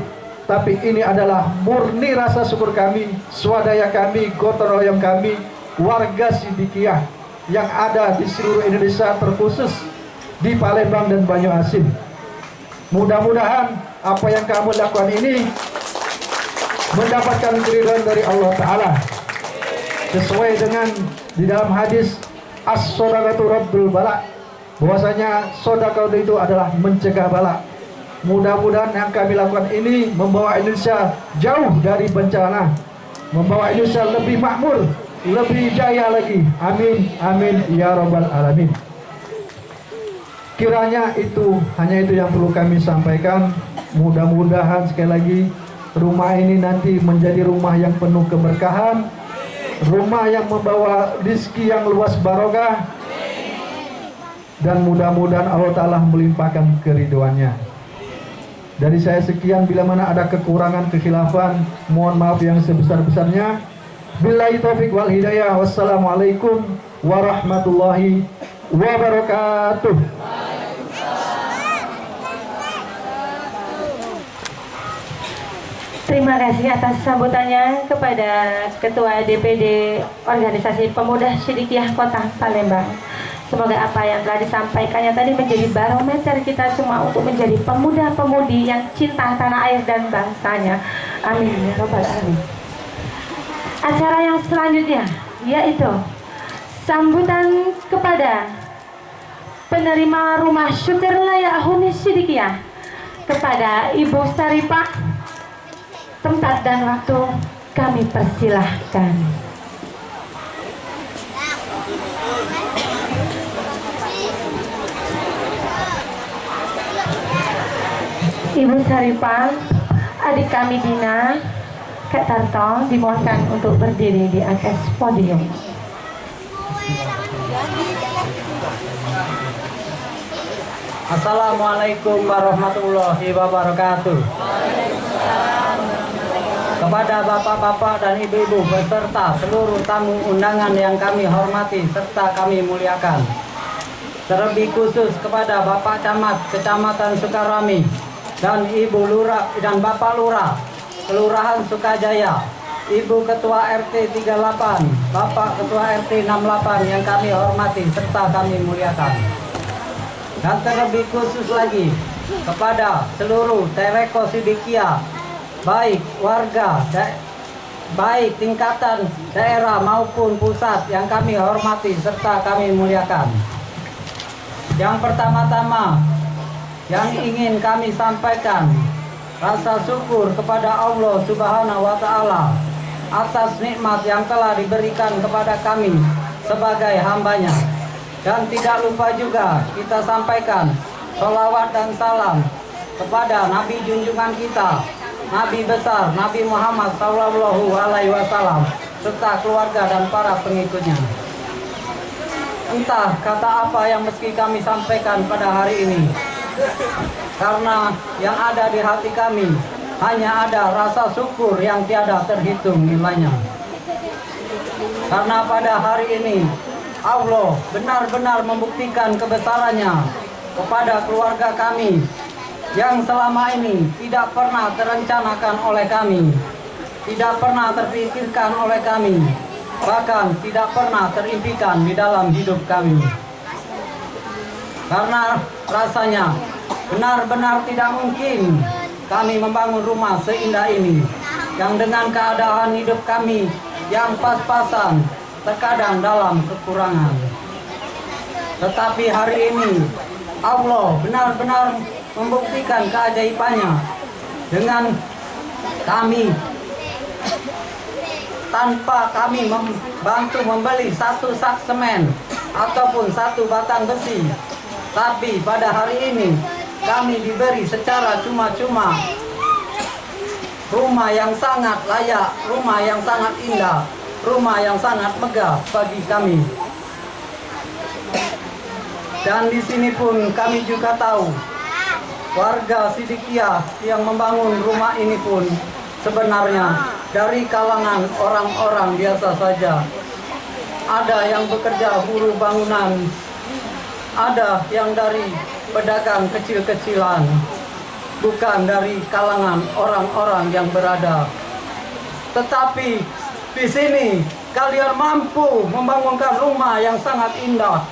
tapi ini adalah murni rasa syukur kami, swadaya kami, gotong royong kami, warga Siddiqiyah yang ada di seluruh Indonesia, terkhusus di Palembang dan Banyuasin. Mudah-mudahan apa yang kamu lakukan ini mendapatkan keridhaan dari Allah Ta'ala, sesuai dengan di dalam hadis as-sodaqatu raddul bala, bahwasanya sedekah itu adalah mencegah bala. Mudah-mudahan yang kami lakukan ini membawa Indonesia jauh dari bencana, membawa Indonesia lebih makmur, lebih jaya lagi. Amin, amin ya robbal alamin. Kiranya hanya itu yang perlu kami sampaikan. Mudah-mudahan sekali lagi rumah ini nanti menjadi rumah yang penuh keberkahan, rumah yang membawa rezeki yang luas barokah, dan mudah-mudahan Allah Ta'ala melimpahkan keridhoannya. Dari saya sekian, bila mana ada kekurangan, kekhilafan, mohon maaf yang sebesar-besarnya. Billahi taufiq wal hidayah. Wassalamualaikum warahmatullahi wabarakatuh. Terima kasih atas sambutannya kepada Ketua DPD Organisasi Pemuda Sidikiyah Kota Palembang. Semoga apa yang telah disampaikannya tadi menjadi barometer kita semua untuk menjadi pemuda-pemudi yang cinta tanah air dan bangsanya. Amin ya robbal alamin. Acara yang selanjutnya yaitu sambutan kepada penerima rumah syukur layak huni Sidikiyah kepada Ibu Saripah. Tempat dan waktu kami persilahkan. Ibu Saripah, adik kami Dina, Kak Tarto dimohonkan untuk berdiri di atas podium. Assalamualaikum warahmatullahi wabarakatuh. Kepada bapak-bapak dan ibu-ibu beserta seluruh tamu undangan yang kami hormati serta kami muliakan. Terlebih khusus kepada Bapak Camat Kecamatan Sukarami dan Ibu Lurah dan Bapak Lurah Kelurahan Sukajaya, Ibu Ketua RT 38, Bapak Ketua RT 68 yang kami hormati serta kami muliakan. Dan terlebih khusus lagi kepada seluruh Teleko Sidikiyah, baik warga, baik tingkatan daerah maupun pusat yang kami hormati serta kami muliakan. Yang pertama-tama yang ingin kami sampaikan rasa syukur kepada Allah Subhanahu wa Ta'ala atas nikmat yang telah diberikan kepada kami sebagai hambanya. Dan tidak lupa juga kita sampaikan sholawat dan salam kepada Nabi junjungan kita, Nabi besar Nabi Muhammad Sallallahu Alaihi Wasallam serta keluarga dan para pengikutnya. Entah kata apa yang meski kami sampaikan pada hari ini, karena yang ada di hati kami hanya ada rasa syukur yang tiada terhitung nilainya. Karena pada hari ini Allah benar-benar membuktikan kebesarannya kepada keluarga kami yang selama ini tidak pernah terencanakan oleh kami, tidak pernah terpikirkan oleh kami, bahkan tidak pernah terimpikan di dalam hidup kami. Karena rasanya benar-benar tidak mungkin kami membangun rumah seindah ini, yang dengan keadaan hidup kami yang pas-pasan, terkadang dalam kekurangan. Tetapi hari ini Allah benar-benar membuktikan keajaibannya dengan kami, tanpa kami membantu membeli satu sak semen ataupun satu batang besi, tapi pada hari ini kami diberi secara cuma-cuma rumah yang sangat layak, rumah yang sangat indah, rumah yang sangat megah bagi kami. Dan di sini pun kami juga tahu warga Sidikiyah yang membangun rumah ini pun sebenarnya dari kalangan orang-orang biasa saja. Ada yang bekerja buruh bangunan, ada yang dari pedagang kecil-kecilan, bukan dari kalangan orang-orang yang berada. Tetapi di sini kalian mampu membangunkan rumah yang sangat indah.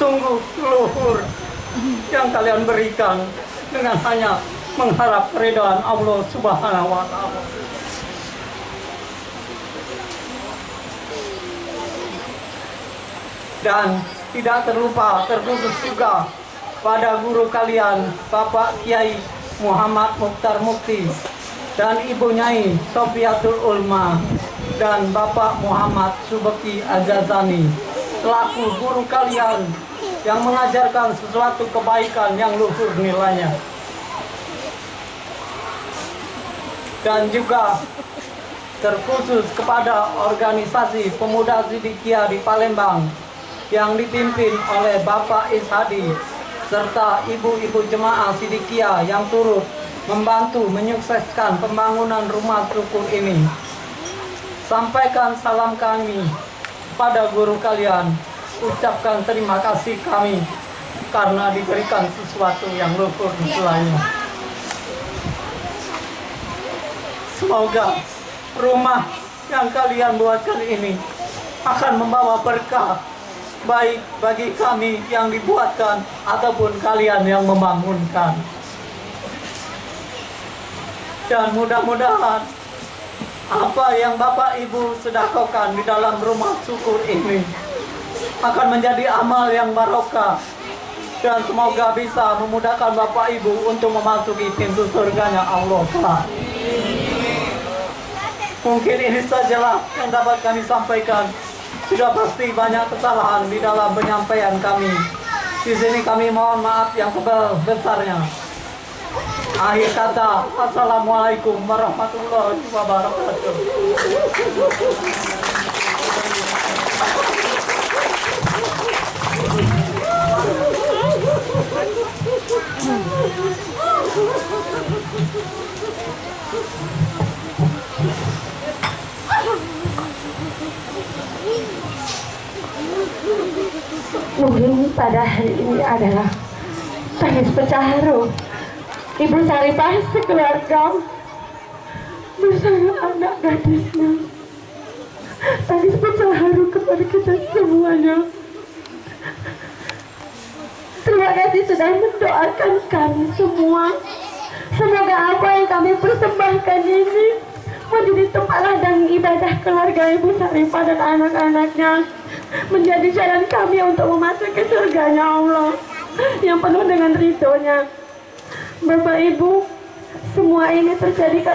Sungguh luhur yang kalian berikan dengan hanya mengharap keridhaan Allah Subhanahu wa Ta'ala. Dan tidak terlupa, terkhusus juga pada guru kalian Bapak Kiai Muhammad Mukhtar Mukti dan Ibu Nyai Sofiatul Ulma dan Bapak Muhammad Subeki Azazani selaku guru kalian yang mengajarkan sesuatu kebaikan yang luhur nilainya. Dan juga terkhusus kepada organisasi Pemuda Sidikiyah di Palembang yang dipimpin oleh Bapak Ishadi serta ibu-ibu jemaah Sidikiyah yang turut membantu menyukseskan pembangunan rumah syukur ini. Sampaikan salam kami pada guru kalian, ucapkan terima kasih kami karena diberikan sesuatu yang luhur nilainya. Semoga rumah yang kalian buatkan ini akan membawa berkah baik bagi kami yang dibuatkan ataupun kalian yang membangunkan. Dan mudah-mudahan apa yang Bapak Ibu sedekahkan di dalam rumah syukur ini akan menjadi amal yang barokah dan semoga bisa memudahkan Bapak Ibu untuk memasuki pintu surganya Allah. Mungkin ini sajalah yang dapat kami sampaikan. Sudah pasti banyak kesalahan di dalam penyampaian kami. Di sini kami mohon maaf yang sebesar-besarnya. Akhir kata, Assalamualaikum warahmatullahi wabarakatuh. Mungkin pada hari ini adalah tangis pecah haru Ibu Saripah sekeluarga bersama anak gadisnya. Tangis pecah haru kepada kita semuanya. Terima kasih sudah mendoakan kami semua. Semoga apa yang kami persembahkan ini menjadi tempat ladang ibadah keluarga Ibu Saripah dan anak-anaknya, menjadi jalan kami untuk memasuki surganya Allah yang penuh dengan ridhonya. Bapak Ibu, semua ini terjadi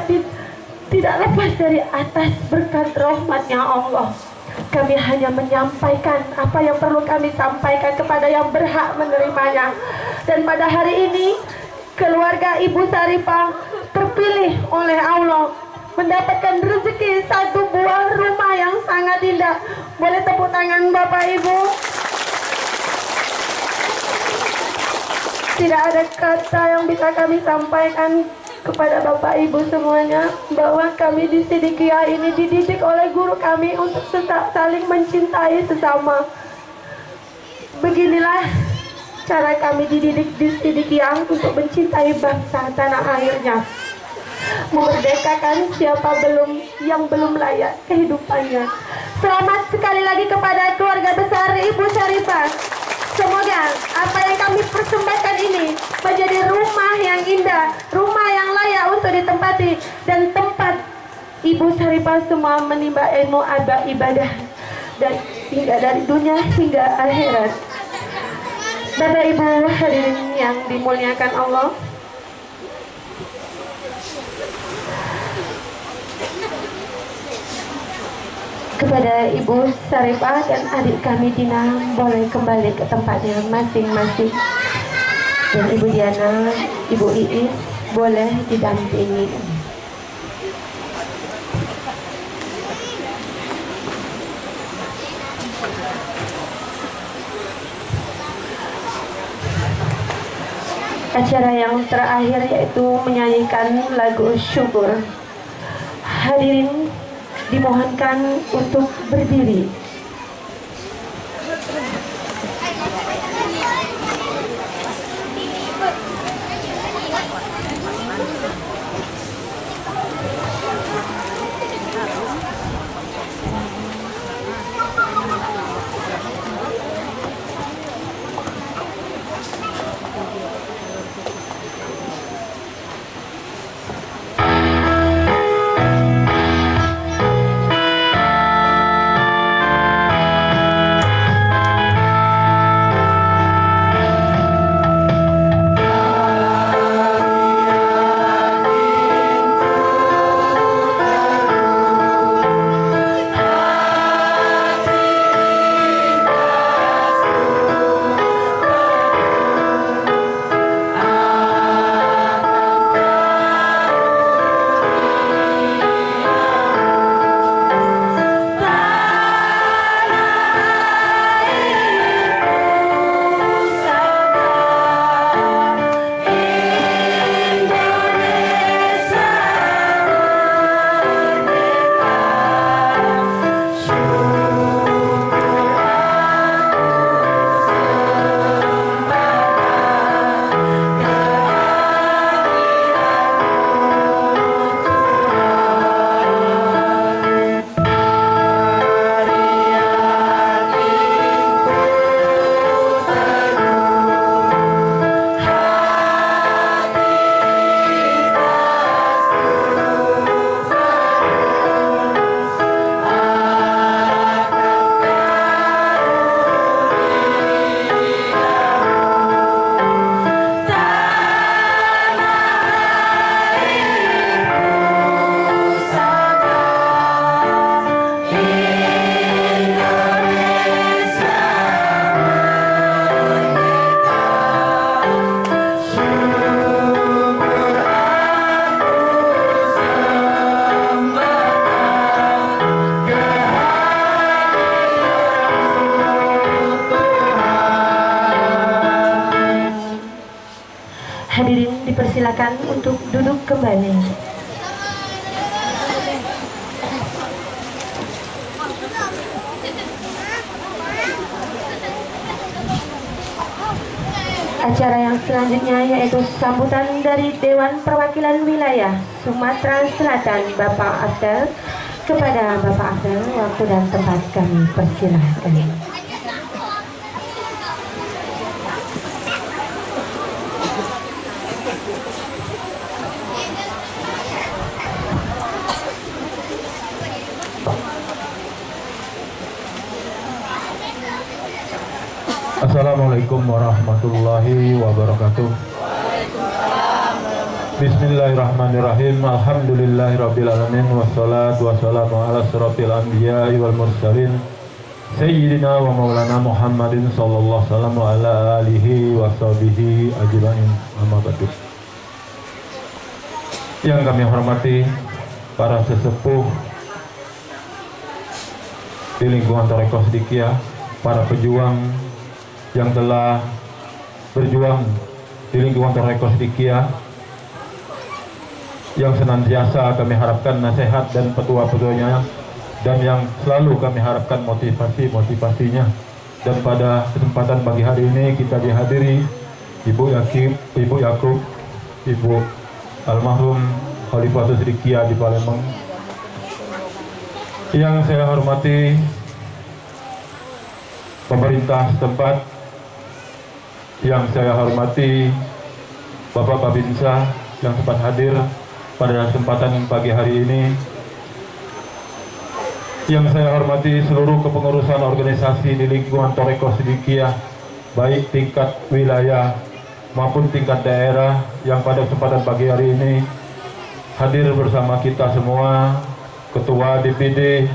tidak lepas dari atas berkat rahmatnya Allah. Kami hanya menyampaikan apa yang perlu kami sampaikan kepada yang berhak menerimanya. Dan pada hari ini keluarga Ibu Saripah terpilih oleh Allah mendapatkan rezeki satu buah rumah yang sangat indah. Boleh tepuk tangan Bapak Ibu. Tidak ada kata yang bisa kami sampaikan kepada Bapak Ibu semuanya bahwa kami di Sidikiyah ini dididik oleh guru kami untuk saling mencintai sesama. Beginilah cara kami dididik di Sidikiyah untuk mencintai bangsa tanah airnya, memerdekakan siapa yang belum layak kehidupannya. Selamat sekali lagi kepada keluarga besar Ibu Saripah. Semoga apa yang kami persembahkan ini menjadi rumah yang indah, rumah yang layak untuk ditempati, dan tempat Ibu Saripah semua menimba ilmu ibadah dan hingga dari dunia hingga akhirat. Bapak Ibu hadirin yang dimuliakan Allah, kepada Ibu Saripah dan adik kami Dina boleh kembali ke tempatnya masing-masing, dan Ibu Diana, Ibu Iis boleh didampingi. Acara yang terakhir yaitu menyanyikan lagu syukur. Hadirin dimohonkan untuk berdiri. Hadirin dipersilakan untuk duduk kembali. Acara yang selanjutnya yaitu sambutan dari Dewan Perwakilan Wilayah Sumatera Selatan Bapak Afdal. Kepada Bapak Afdal, waktu dan tempat kami persilahkan. Assalamualaikum warahmatullahi wabarakatuh. Bismillahirrahmanirrahim. Alhamdulillahirabbil alamin wassalatu wassalamu ala asyrofil anbiya'i wal mursalin sayyidina wa maulana Muhammadin sallallahu alaihi wasallam ala alihi wa sahbihi ajmain. Amma ba'du. Yang kami hormati para sesepuh di lingkungan Thariqah Sidikiyah, para pejuang yang telah berjuang di lingkungan Thariqah Sidikiyah, yang senantiasa kami harapkan nasihat dan petua-petuanya, dan yang selalu kami harapkan motivasi-motivasinya. Dan pada kesempatan pagi hari ini kita dihadiri Ibu Yakub, Ibu almarhum Khalifatul Sidikiyah di Palembang. Yang saya hormati pemerintah setempat, yang saya hormati Bapak Babinsa yang sempat hadir pada kesempatan pagi hari ini, yang saya hormati seluruh kepengurusan organisasi di lingkungan Thariqah Sidikiyah, baik tingkat wilayah maupun tingkat daerah, yang pada kesempatan pagi hari ini hadir bersama kita semua. Ketua DPD,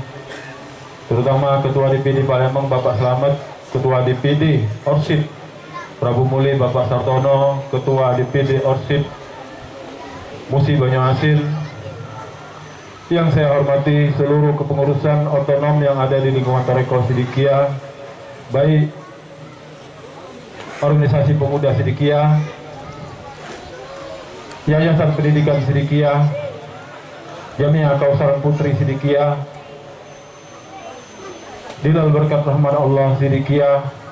terutama Ketua DPD Palembang Bapak Slamet, Ketua DPD Orsid Prabu Muli Bapak Sartono, Ketua DPD Orsid Musi Banyuasin, yang saya hormati seluruh kepengurusan otonom yang ada di lingkungan Thariqah Sidikiyah, baik organisasi pemuda Sidikiyah, Yayasan Pendidikan Sidikiyah, Jamiah Kausaran Putri Sidikiyah, Dilal Berkat Rahmat Allah Sidikiyah.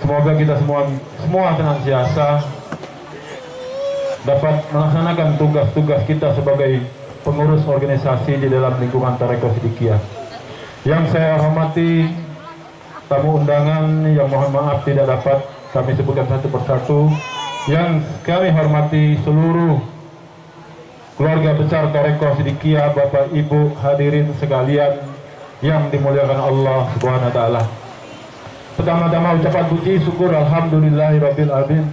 Semoga kita semua senantiasa dapat melaksanakan tugas-tugas kita sebagai pengurus organisasi di dalam lingkungan Thariqah Sidikiyah. Yang saya hormati tamu undangan yang mohon maaf tidak dapat kami sebutkan satu persatu. Yang kami hormati seluruh keluarga besar Thariqah Sidikiyah, Bapak Ibu hadirin sekalian yang dimuliakan Allah Subhanahu wa taala. Pertama-tama ucapan puji syukur alhamdulillahirabbil alamin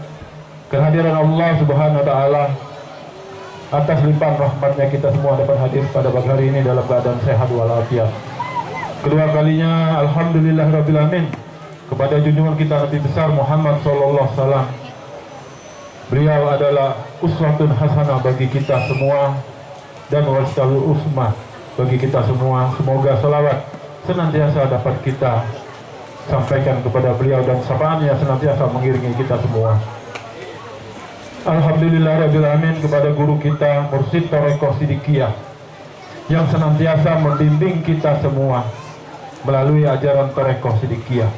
kehadiran Allah Subhanahu wa taala atas limpahan rahmatnya kita semua dapat hadir pada pagi hari ini dalam keadaan sehat walafiat. Kedua kalinya alhamdulillahirabbil alamin kepada junjungan kita Nabi besar Muhammad sallallahu alaihi wasallam. Beliau adalah uswatun hasanah bagi kita semua dan wasalul usmah bagi kita semua. Semoga selawat senantiasa dapat kita sampaikan kepada beliau dan syafaatnya senantiasa mengiringi kita semua. Alhamdulillahirabbil alamin kepada guru kita Mursyid Thariqah Sidikiyah yang senantiasa membimbing kita semua melalui ajaran Thariqah Sidikiyah,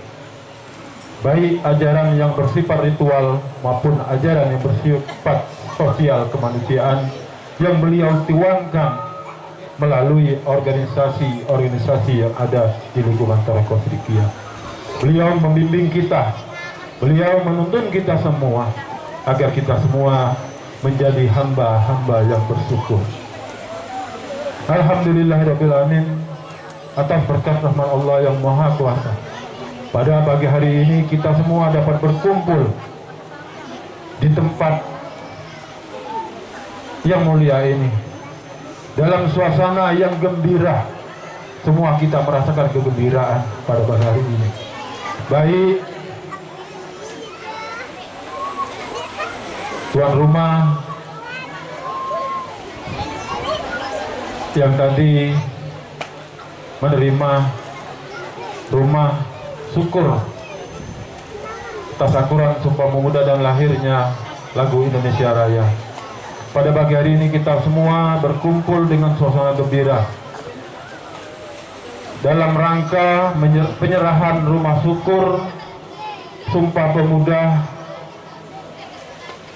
baik ajaran yang bersifat ritual maupun ajaran yang bersifat sosial kemanusiaan yang beliau tuangkan melalui organisasi-organisasi yang ada di lingkungan Thariqah Sidikiyah. Beliau membimbing kita, beliau menuntun kita semua agar kita semua menjadi hamba-hamba yang bersyukur. Alhamdulillahirabbil alamin atas berkat rahmat Allah yang Maha Kuasa. Pada pagi hari ini kita semua dapat berkumpul di tempat yang mulia ini dalam suasana yang gembira. Semua kita merasakan kegembiraan pada pagi hari ini. Baik tuan rumah yang tadi menerima rumah syukur tasyakuran Sumpah Pemuda dan lahirnya lagu Indonesia Raya. Pada pagi hari ini kita semua berkumpul dengan suasana gembira dalam rangka penyerahan rumah syukur Sumpah Pemuda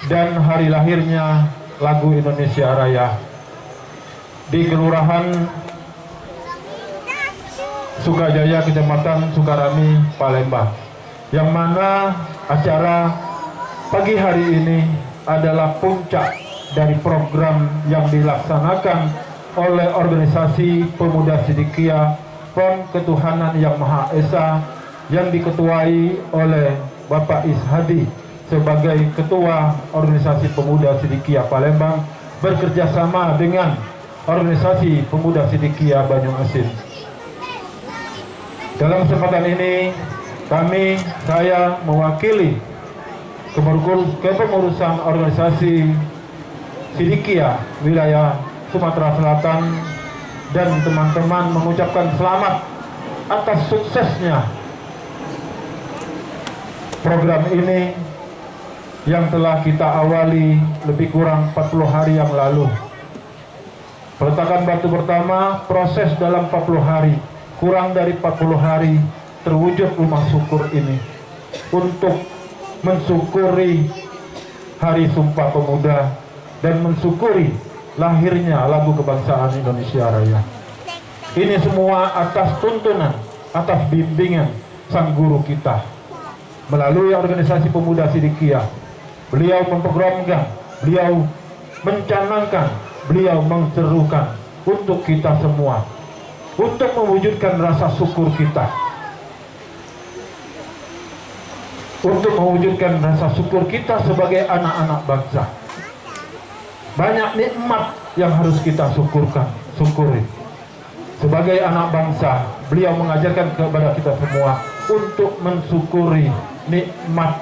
dan hari lahirnya lagu Indonesia Raya di Kelurahan Sukajaya, Kecamatan Sukarami, Palembang, yang mana acara pagi hari ini adalah puncak dari program yang dilaksanakan oleh organisasi Pemuda Sidikiyah PON Ketuhanan Yang Maha Esa yang diketuai oleh Bapak Ishadi sebagai Ketua Organisasi Pemuda Sidikiyah Palembang bekerjasama dengan Organisasi Pemuda Sidikiyah Banyuasin. Dalam kesempatan ini saya mewakili kepengurusan organisasi Sidikiyah wilayah Sumatera Selatan dan teman-teman mengucapkan selamat atas suksesnya program ini yang telah kita awali lebih kurang 40 hari yang lalu. Peletakan batu pertama, proses dalam 40 hari, kurang dari 40 hari terwujud rumah syukur ini untuk mensyukuri Hari Sumpah Pemuda dan mensyukuri lahirnya lagu kebangsaan Indonesia Raya. Ini semua atas tuntunan, atas bimbingan sang guru kita. Melalui organisasi Pemuda Sidikiyah, beliau memprogramkan, beliau mencanangkan, beliau menserukan untuk kita semua, untuk mewujudkan rasa syukur kita, untuk mewujudkan rasa syukur kita sebagai anak-anak bangsa. Banyak nikmat yang harus kita syukuri. Sebagai anak bangsa, beliau mengajarkan kepada kita semua untuk mensyukuri nikmat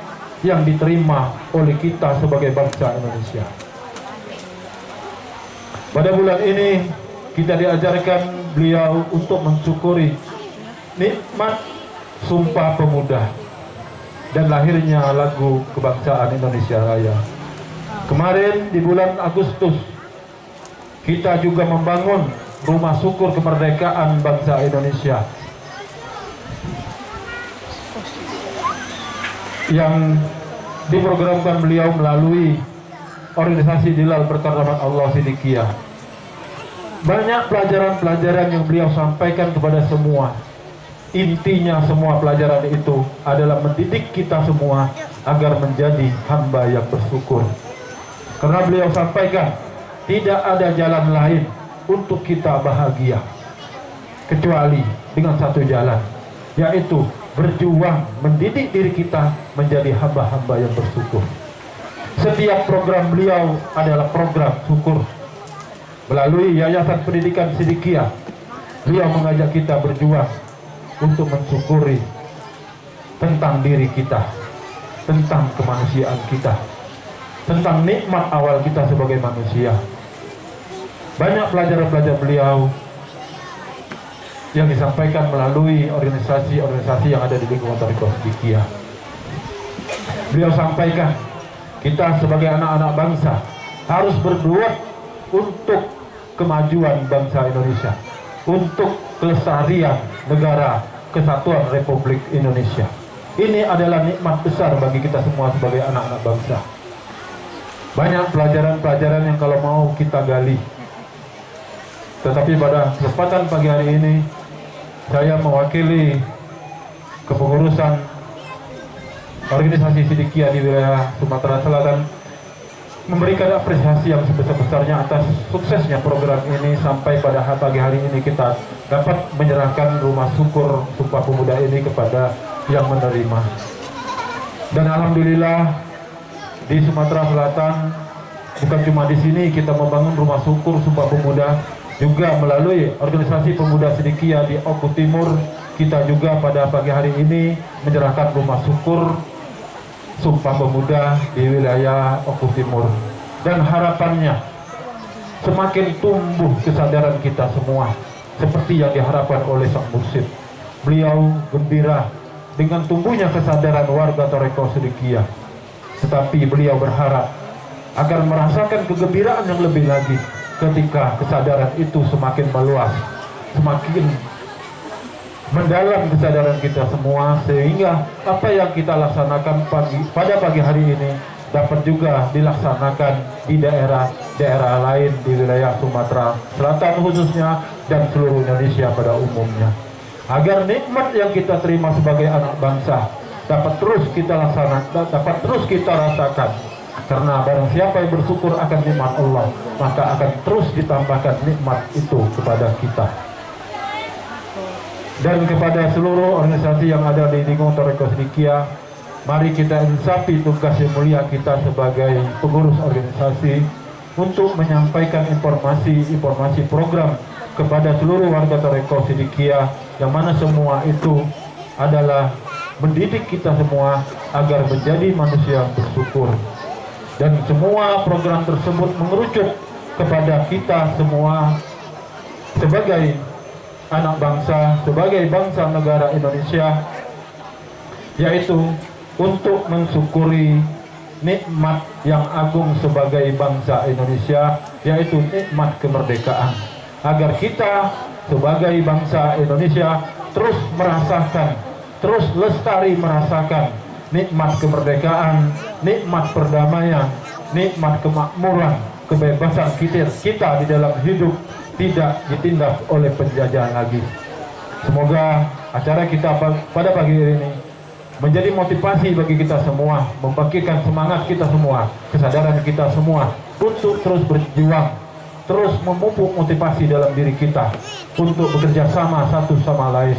yang diterima oleh kita sebagai bangsa Indonesia. Pada bulan ini kita diajarkan beliau untuk mensyukuri nikmat Sumpah Pemuda dan lahirnya lagu kebangsaan Indonesia Raya. Kemarin di bulan Agustus kita juga membangun rumah syukur kemerdekaan bangsa Indonesia yang diprogramkan beliau melalui organisasi Dilal Berkaramat Allah Sidikiyah. Banyak pelajaran-pelajaran yang beliau sampaikan kepada semua. Intinya semua pelajaran itu adalah mendidik kita semua agar menjadi hamba yang bersyukur. Karena beliau sampaikan tidak ada jalan lain untuk kita bahagia kecuali dengan satu jalan, yaitu berjuang mendidik diri kita menjadi hamba-hamba yang bersyukur. Setiap program beliau adalah program syukur. Melalui Yayasan Pendidikan Sidikiyah, beliau mengajak kita berjuang untuk mensyukuri tentang diri kita, tentang kemanusiaan kita, tentang nikmat awal kita sebagai manusia. Banyak pelajaran-pelajaran beliau yang disampaikan melalui organisasi-organisasi yang ada di lingkungan Tarekat Sidikiyah. Beliau sampaikan kita sebagai anak-anak bangsa harus berbuat untuk kemajuan bangsa Indonesia, untuk kelestarian negara kesatuan Republik Indonesia. Ini adalah nikmat besar bagi kita semua sebagai anak-anak bangsa. Banyak pelajaran-pelajaran yang kalau mau kita gali. Tetapi pada kesempatan pagi hari ini saya mewakili kepengurusan organisasi Sidikiyah di wilayah Sumatera Selatan memberikan apresiasi yang sebesar-besarnya atas suksesnya program ini sampai pada pagi hari ini kita dapat menyerahkan rumah syukur Sumpah Pemuda ini kepada yang menerima. Dan alhamdulillah di Sumatera Selatan bukan cuma di sini kita membangun rumah syukur Sumpah Pemuda, juga melalui organisasi Pemuda Sidikiyah di Oku Timur kita juga pada pagi hari ini menyerahkan rumah syukur Sumpah Pemuda di wilayah Oku Timur. Dan harapannya semakin tumbuh kesadaran kita semua seperti yang diharapkan oleh Sang Mursyid. Beliau gembira dengan tumbuhnya kesadaran warga Tarekat Sidikiyah, tetapi beliau berharap agar merasakan kegembiraan yang lebih lagi ketika kesadaran itu semakin meluas, semakin mendalam kesadaran kita semua, sehingga apa yang kita laksanakan pada pagi hari ini dapat juga dilaksanakan di daerah lain di wilayah Sumatera Selatan khususnya dan seluruh Indonesia pada umumnya, agar nikmat yang kita terima sebagai anak bangsa dapat terus kita laksanakan, dapat terus kita rasakan. Karena barang siapa yang bersyukur akan nikmat Allah, maka akan terus ditambahkan nikmat itu kepada kita. Dan kepada seluruh organisasi yang ada di lingkungan Toreko Sidikiyah, mari kita insafi tugas yang mulia kita sebagai pengurus organisasi untuk menyampaikan informasi program kepada seluruh warga Toreko Sidikiyah, yang mana semua itu adalah mendidik kita semua agar menjadi manusia yang bersyukur. Dan semua program tersebut mengerucut kepada kita semua sebagai anak bangsa, sebagai bangsa negara Indonesia, yaitu untuk mensyukuri nikmat yang agung sebagai bangsa Indonesia, yaitu nikmat kemerdekaan, agar kita sebagai bangsa Indonesia terus merasakan, terus lestari merasakan nikmat kemerdekaan, nikmat perdamaian, nikmat kemakmuran, kebebasan kita di dalam hidup tidak ditindas oleh penjajahan lagi. Semoga acara kita pada pagi hari ini menjadi motivasi bagi kita semua, membangkitkan semangat kita semua, kesadaran kita semua untuk terus berjuang, terus memupuk motivasi dalam diri kita untuk bekerja sama satu sama lain.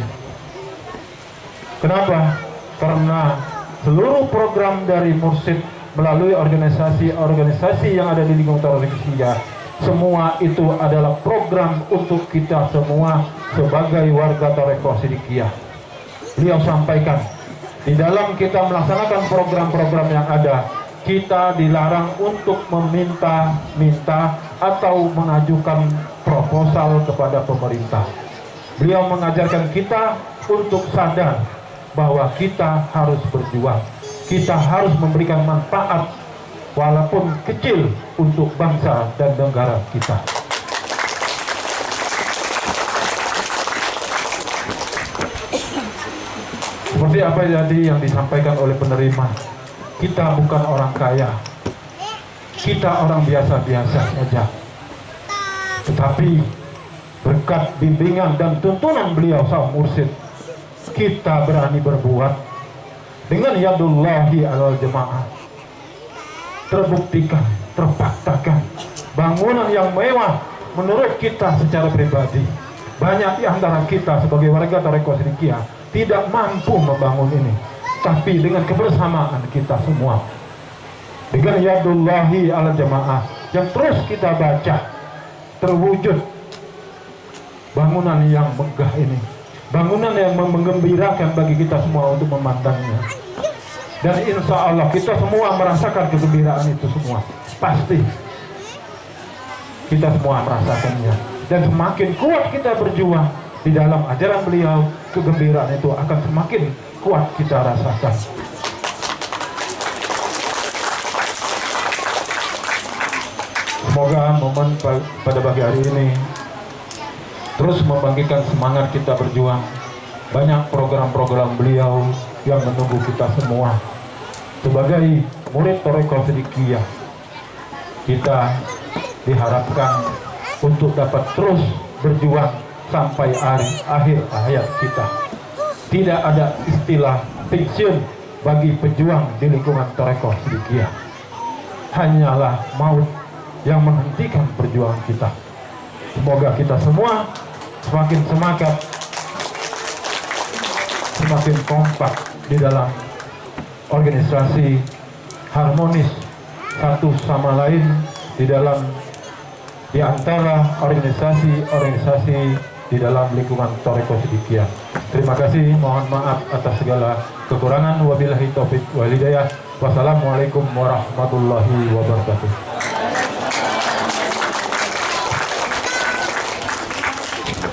Kenapa? Karena seluruh program dari Mursid melalui organisasi yang ada di lingkungan Toreko Sidikiyah, semua itu adalah program untuk kita semua sebagai warga Toreko Sidikiyah. Beliau sampaikan, di dalam kita melaksanakan program-program yang ada, kita dilarang untuk meminta atau mengajukan proposal kepada pemerintah. Beliau mengajarkan kita untuk sadar bahwa kita harus berjuang, kita harus memberikan manfaat walaupun kecil untuk bangsa dan negara kita. Seperti apa yang disampaikan oleh penerima, kita bukan orang kaya, kita orang biasa-biasa saja. Tetapi berkat bimbingan dan tuntunan beliau sang mursyid, kita berani berbuat dengan yadullahi alal jamaah. Terbuktikan, terpaksakan bangunan yang mewah menurut kita secara pribadi. Banyak di antara kita sebagai warga Toreko Sidikiyah tidak mampu membangun ini, tapi dengan kebersamaan kita semua, dengan yadullahi ala jamaah yang terus kita baca, terwujud bangunan yang megah ini, bangunan yang menggembirakan bagi kita semua untuk memandangnya. Dan insya Allah kita semua merasakan kegembiraan itu semua, pasti kita semua merasakannya. Dan semakin kuat kita berjuang di dalam ajaran beliau, kegembiraan itu akan semakin kuat kita rasakan. Semoga momen pada pagi hari ini terus membangkitkan semangat kita berjuang. Banyak program-program beliau yang menunggu kita semua. Sebagai murid Toreko Sidikiyah, kita diharapkan untuk dapat terus berjuang sampai akhir hayat kita. Tidak ada istilah pensiun bagi pejuang di lingkungan Toreko Sidikiyah. Hanyalah maut yang menghentikan perjuangan kita. Semoga kita semua semakin semangat, semakin kompak di dalam organisasi, harmonis satu sama lain di antara organisasi di dalam lingkungan Toreko Sidikiyah. Terima kasih, mohon maaf atas segala kekurangan. Wabillahi taufik wal hidayah. Wassalamualaikum warahmatullahi wabarakatuh.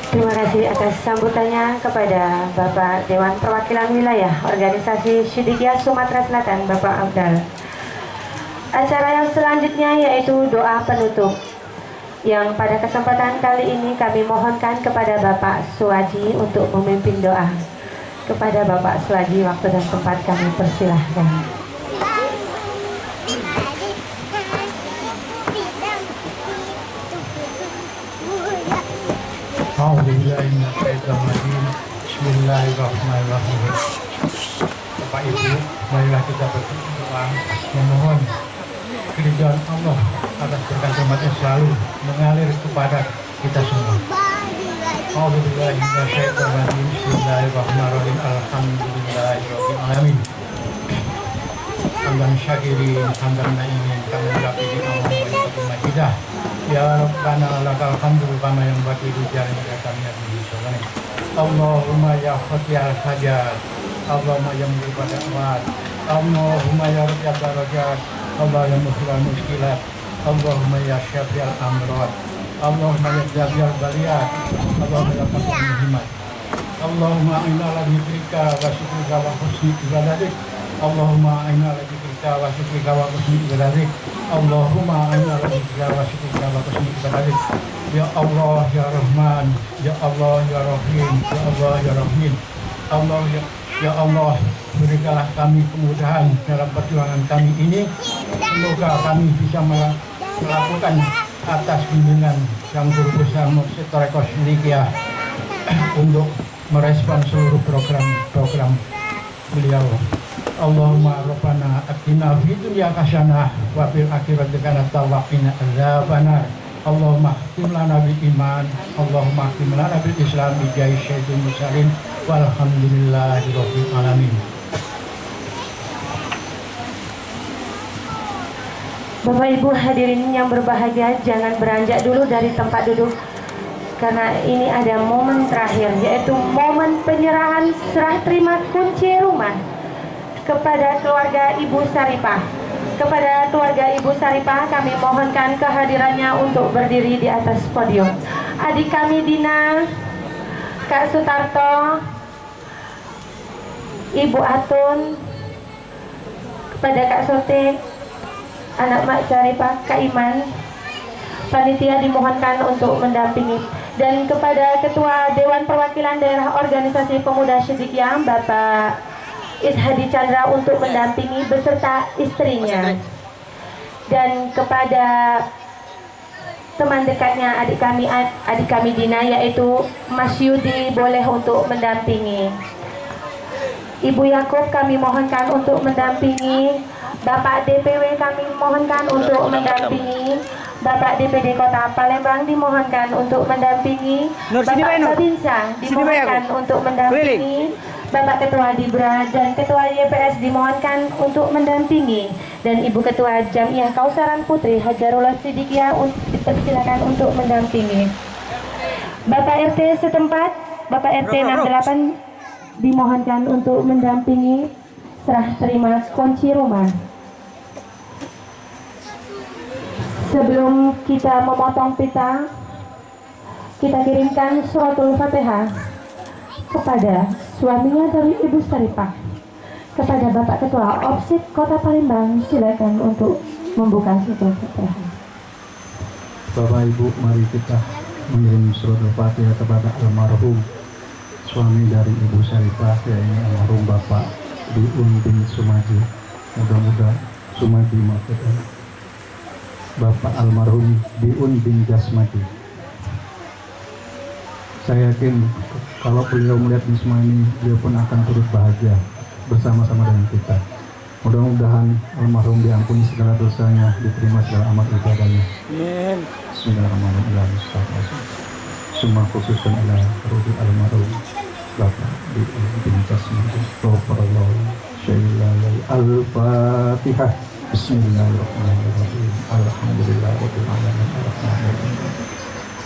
Terima kasih atas sambutannya kepada Bapak Dewan Perwakilan Wilayah Organisasi Sidikiyah Sumatera Selatan, Bapak Abdal. acara yang selanjutnya yaitu doa penutup, yang pada kesempatan kali ini kami mohonkan kepada Bapak Suwaji untuk memimpin doa. Kepada Bapak Suwaji, waktu dan tempat kami persilahkan. Bismillahirrahmanirrahim. Bapak Ibu, marilah kita berdoa memohon keridhaan Allah atas berkat rahmatnya selalu mengalir kepada kita semua. Bismillahirrahmanirrahim. Alhamdulillahirabbil alamin. Hamdan syakirin, hamdan na'imin, kama yaqini Allahumma majidah. Ya Rabbana lakal hamdu kama yang bagi rijal kami di surga. Allahumma ya fatihal hajat, Allahumma ya mujibal da'wat, Allahumma ya rafi'al darajat, Allah ya mukhilal muskilat, Allahumma ya syafi'al amrat, Allahumma ya jabial baliyat, Allahumma ya qadil muhimmat, Allahumma inna ala dzikrika wa syukrika wa husni ibadatik, Allahumma inna ala dzikrika wa syukrika wa husni ibadatik, Allahumma inna ala dzikrika wa syukrika wa husni ibadatik. Ya Allah ya Rahman, ya Allah ya Rahim, ya Allah ya Rahim. Allah ya Allah, berikanlah kami kemudahan dalam perjuangan kami ini. Semoga kami bisa melakukan atas bimbingan Sang Guru Besar Mursyid Thariqah Sidikiyah untuk merespon seluruh program beliau. Allahumma rabbana atina fid dunya hasanah wa fil akhirati hasanah wa qina adzabannar. Allahumma khtim lana bil iman, Allahumma khtim lana bil islam bi jahi sayyidil mursalin walhamdulillahirabbil alamin. Bapak Ibu hadirin yang berbahagia, jangan beranjak dulu dari tempat duduk, karena ini ada momen terakhir, yaitu momen penyerahan serah terima kunci rumah kepada keluarga Ibu Saripah. Kepada keluarga Ibu Saripah kami mohonkan kehadirannya untuk berdiri di atas podium. Adik kami Dina, Kak Sutarto, Ibu Atun, kepada Kak Sote, anak Mak Saripah, Kak Iman, panitia dimohonkan untuk mendampingi. Dan kepada Ketua Dewan Perwakilan Daerah Organisasi Pemuda Sidikiyah, Bapak Ishadi Chandra untuk mendampingi beserta istrinya. Dan kepada teman dekatnya adik kami Dina, yaitu Mas Yudi, boleh untuk mendampingi. Ibu Yakub kami mohonkan untuk mendampingi. Bapak DPW kami mohonkan untuk mendampingi. Bapak DPD Kota Palembang dimohonkan untuk mendampingi. Bapak Babinsa dimohonkan untuk mendampingi. Bapak Ketua Dibra dan Ketua YPS dimohonkan untuk mendampingi. Dan Ibu Ketua Jamiah Kausaran Putri Hajarullah Sidikiyah dipersilakan untuk mendampingi. Bapak RT setempat, Bapak RT 68 dimohonkan untuk mendampingi serah terima kunci rumah. Sebelum kita memotong pita, kita kirimkan suratul Fatihah kepada suaminya dari Ibu Saripah. Kepada Bapak Ketua OPSID Kota Palembang, silakan untuk membuka suratul Fatihah. Bapak Ibu, mari kita mengirim suratul Fatihah kepada almarhum suami dari Ibu Saripah, yaitu almarhum Bapak Biun bin Sumaji. Mudah-mudahan Sumaji maksudnya Bapak almarhum Biun bin Jasmati. Saya yakin kalau beliau melihat semua ini, beliau pun akan turut bahagia bersama-sama dengan kita. Mudah-mudahan almarhum diampuni segala dosanya, diterima segala amal ibadahnya. Amin. Bismillahirrahmanirrahim. Semua khususkan adalah ruhi almarhum Bapak bin Jasmati. Al-Fatihah. Bismillahirrahmanirrahim. Alhamdulillahirabbil alamin. Arrahmanirrahim.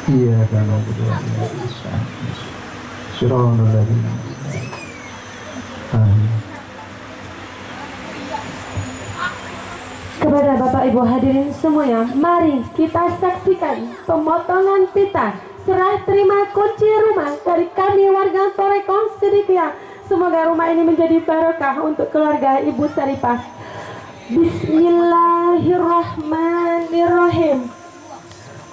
Iyyaka na'budu wa iyyaka nasta'in. Shiratal ladzina Amin. Kepada Bapak Ibu hadirin semuanya, mari kita saksikan pemotongan pita serah terima kunci rumah dari kami warga Thariqah Sidikiyah. Semoga rumah ini menjadi barokah untuk keluarga Ibu Saripah. Bismillahirrahmanirrahim.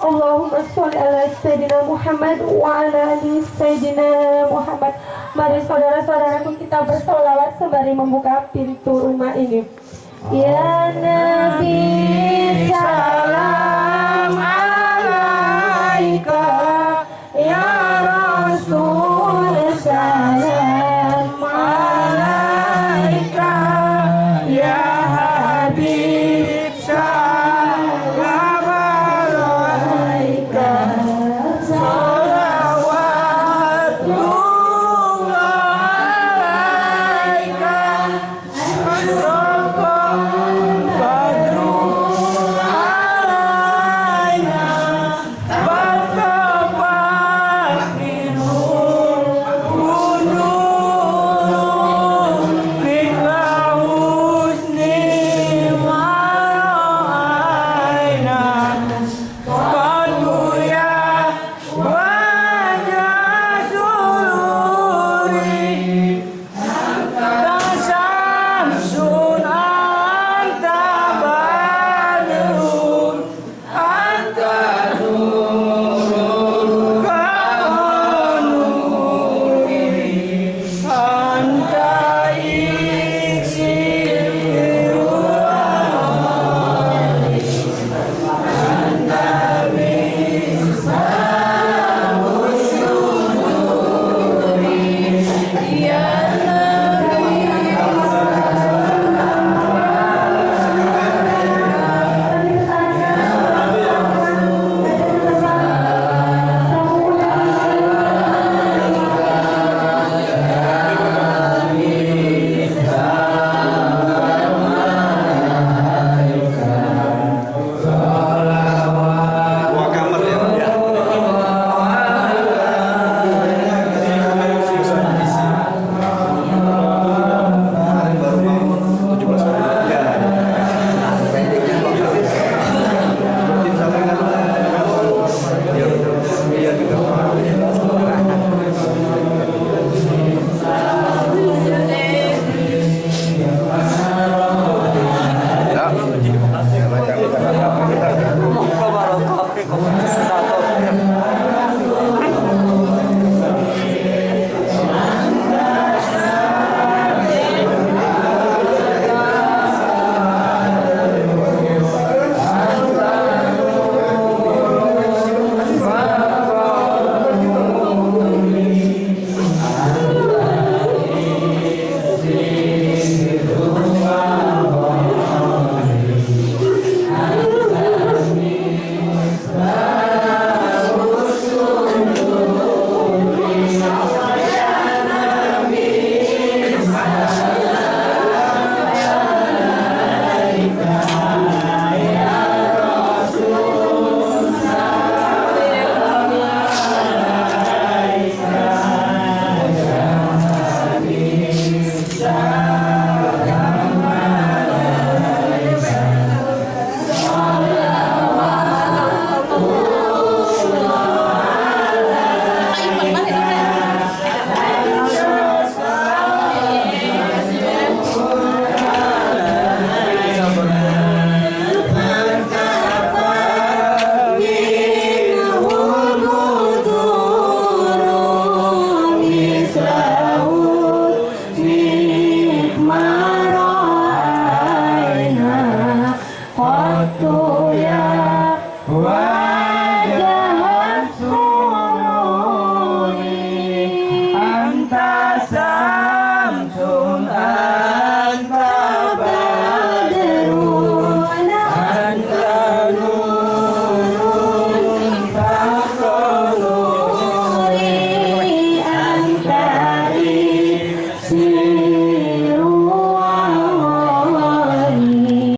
Allahumma sholli ala Sayyidina Muhammad wa ala ali Sayyidina Muhammad. Mari saudara-saudaraku kita bersolawat sembari membuka pintu rumah ini. Ya Nabi salam alaika, ya Rasul salam alaika, ya Habib salam alaika, Waktu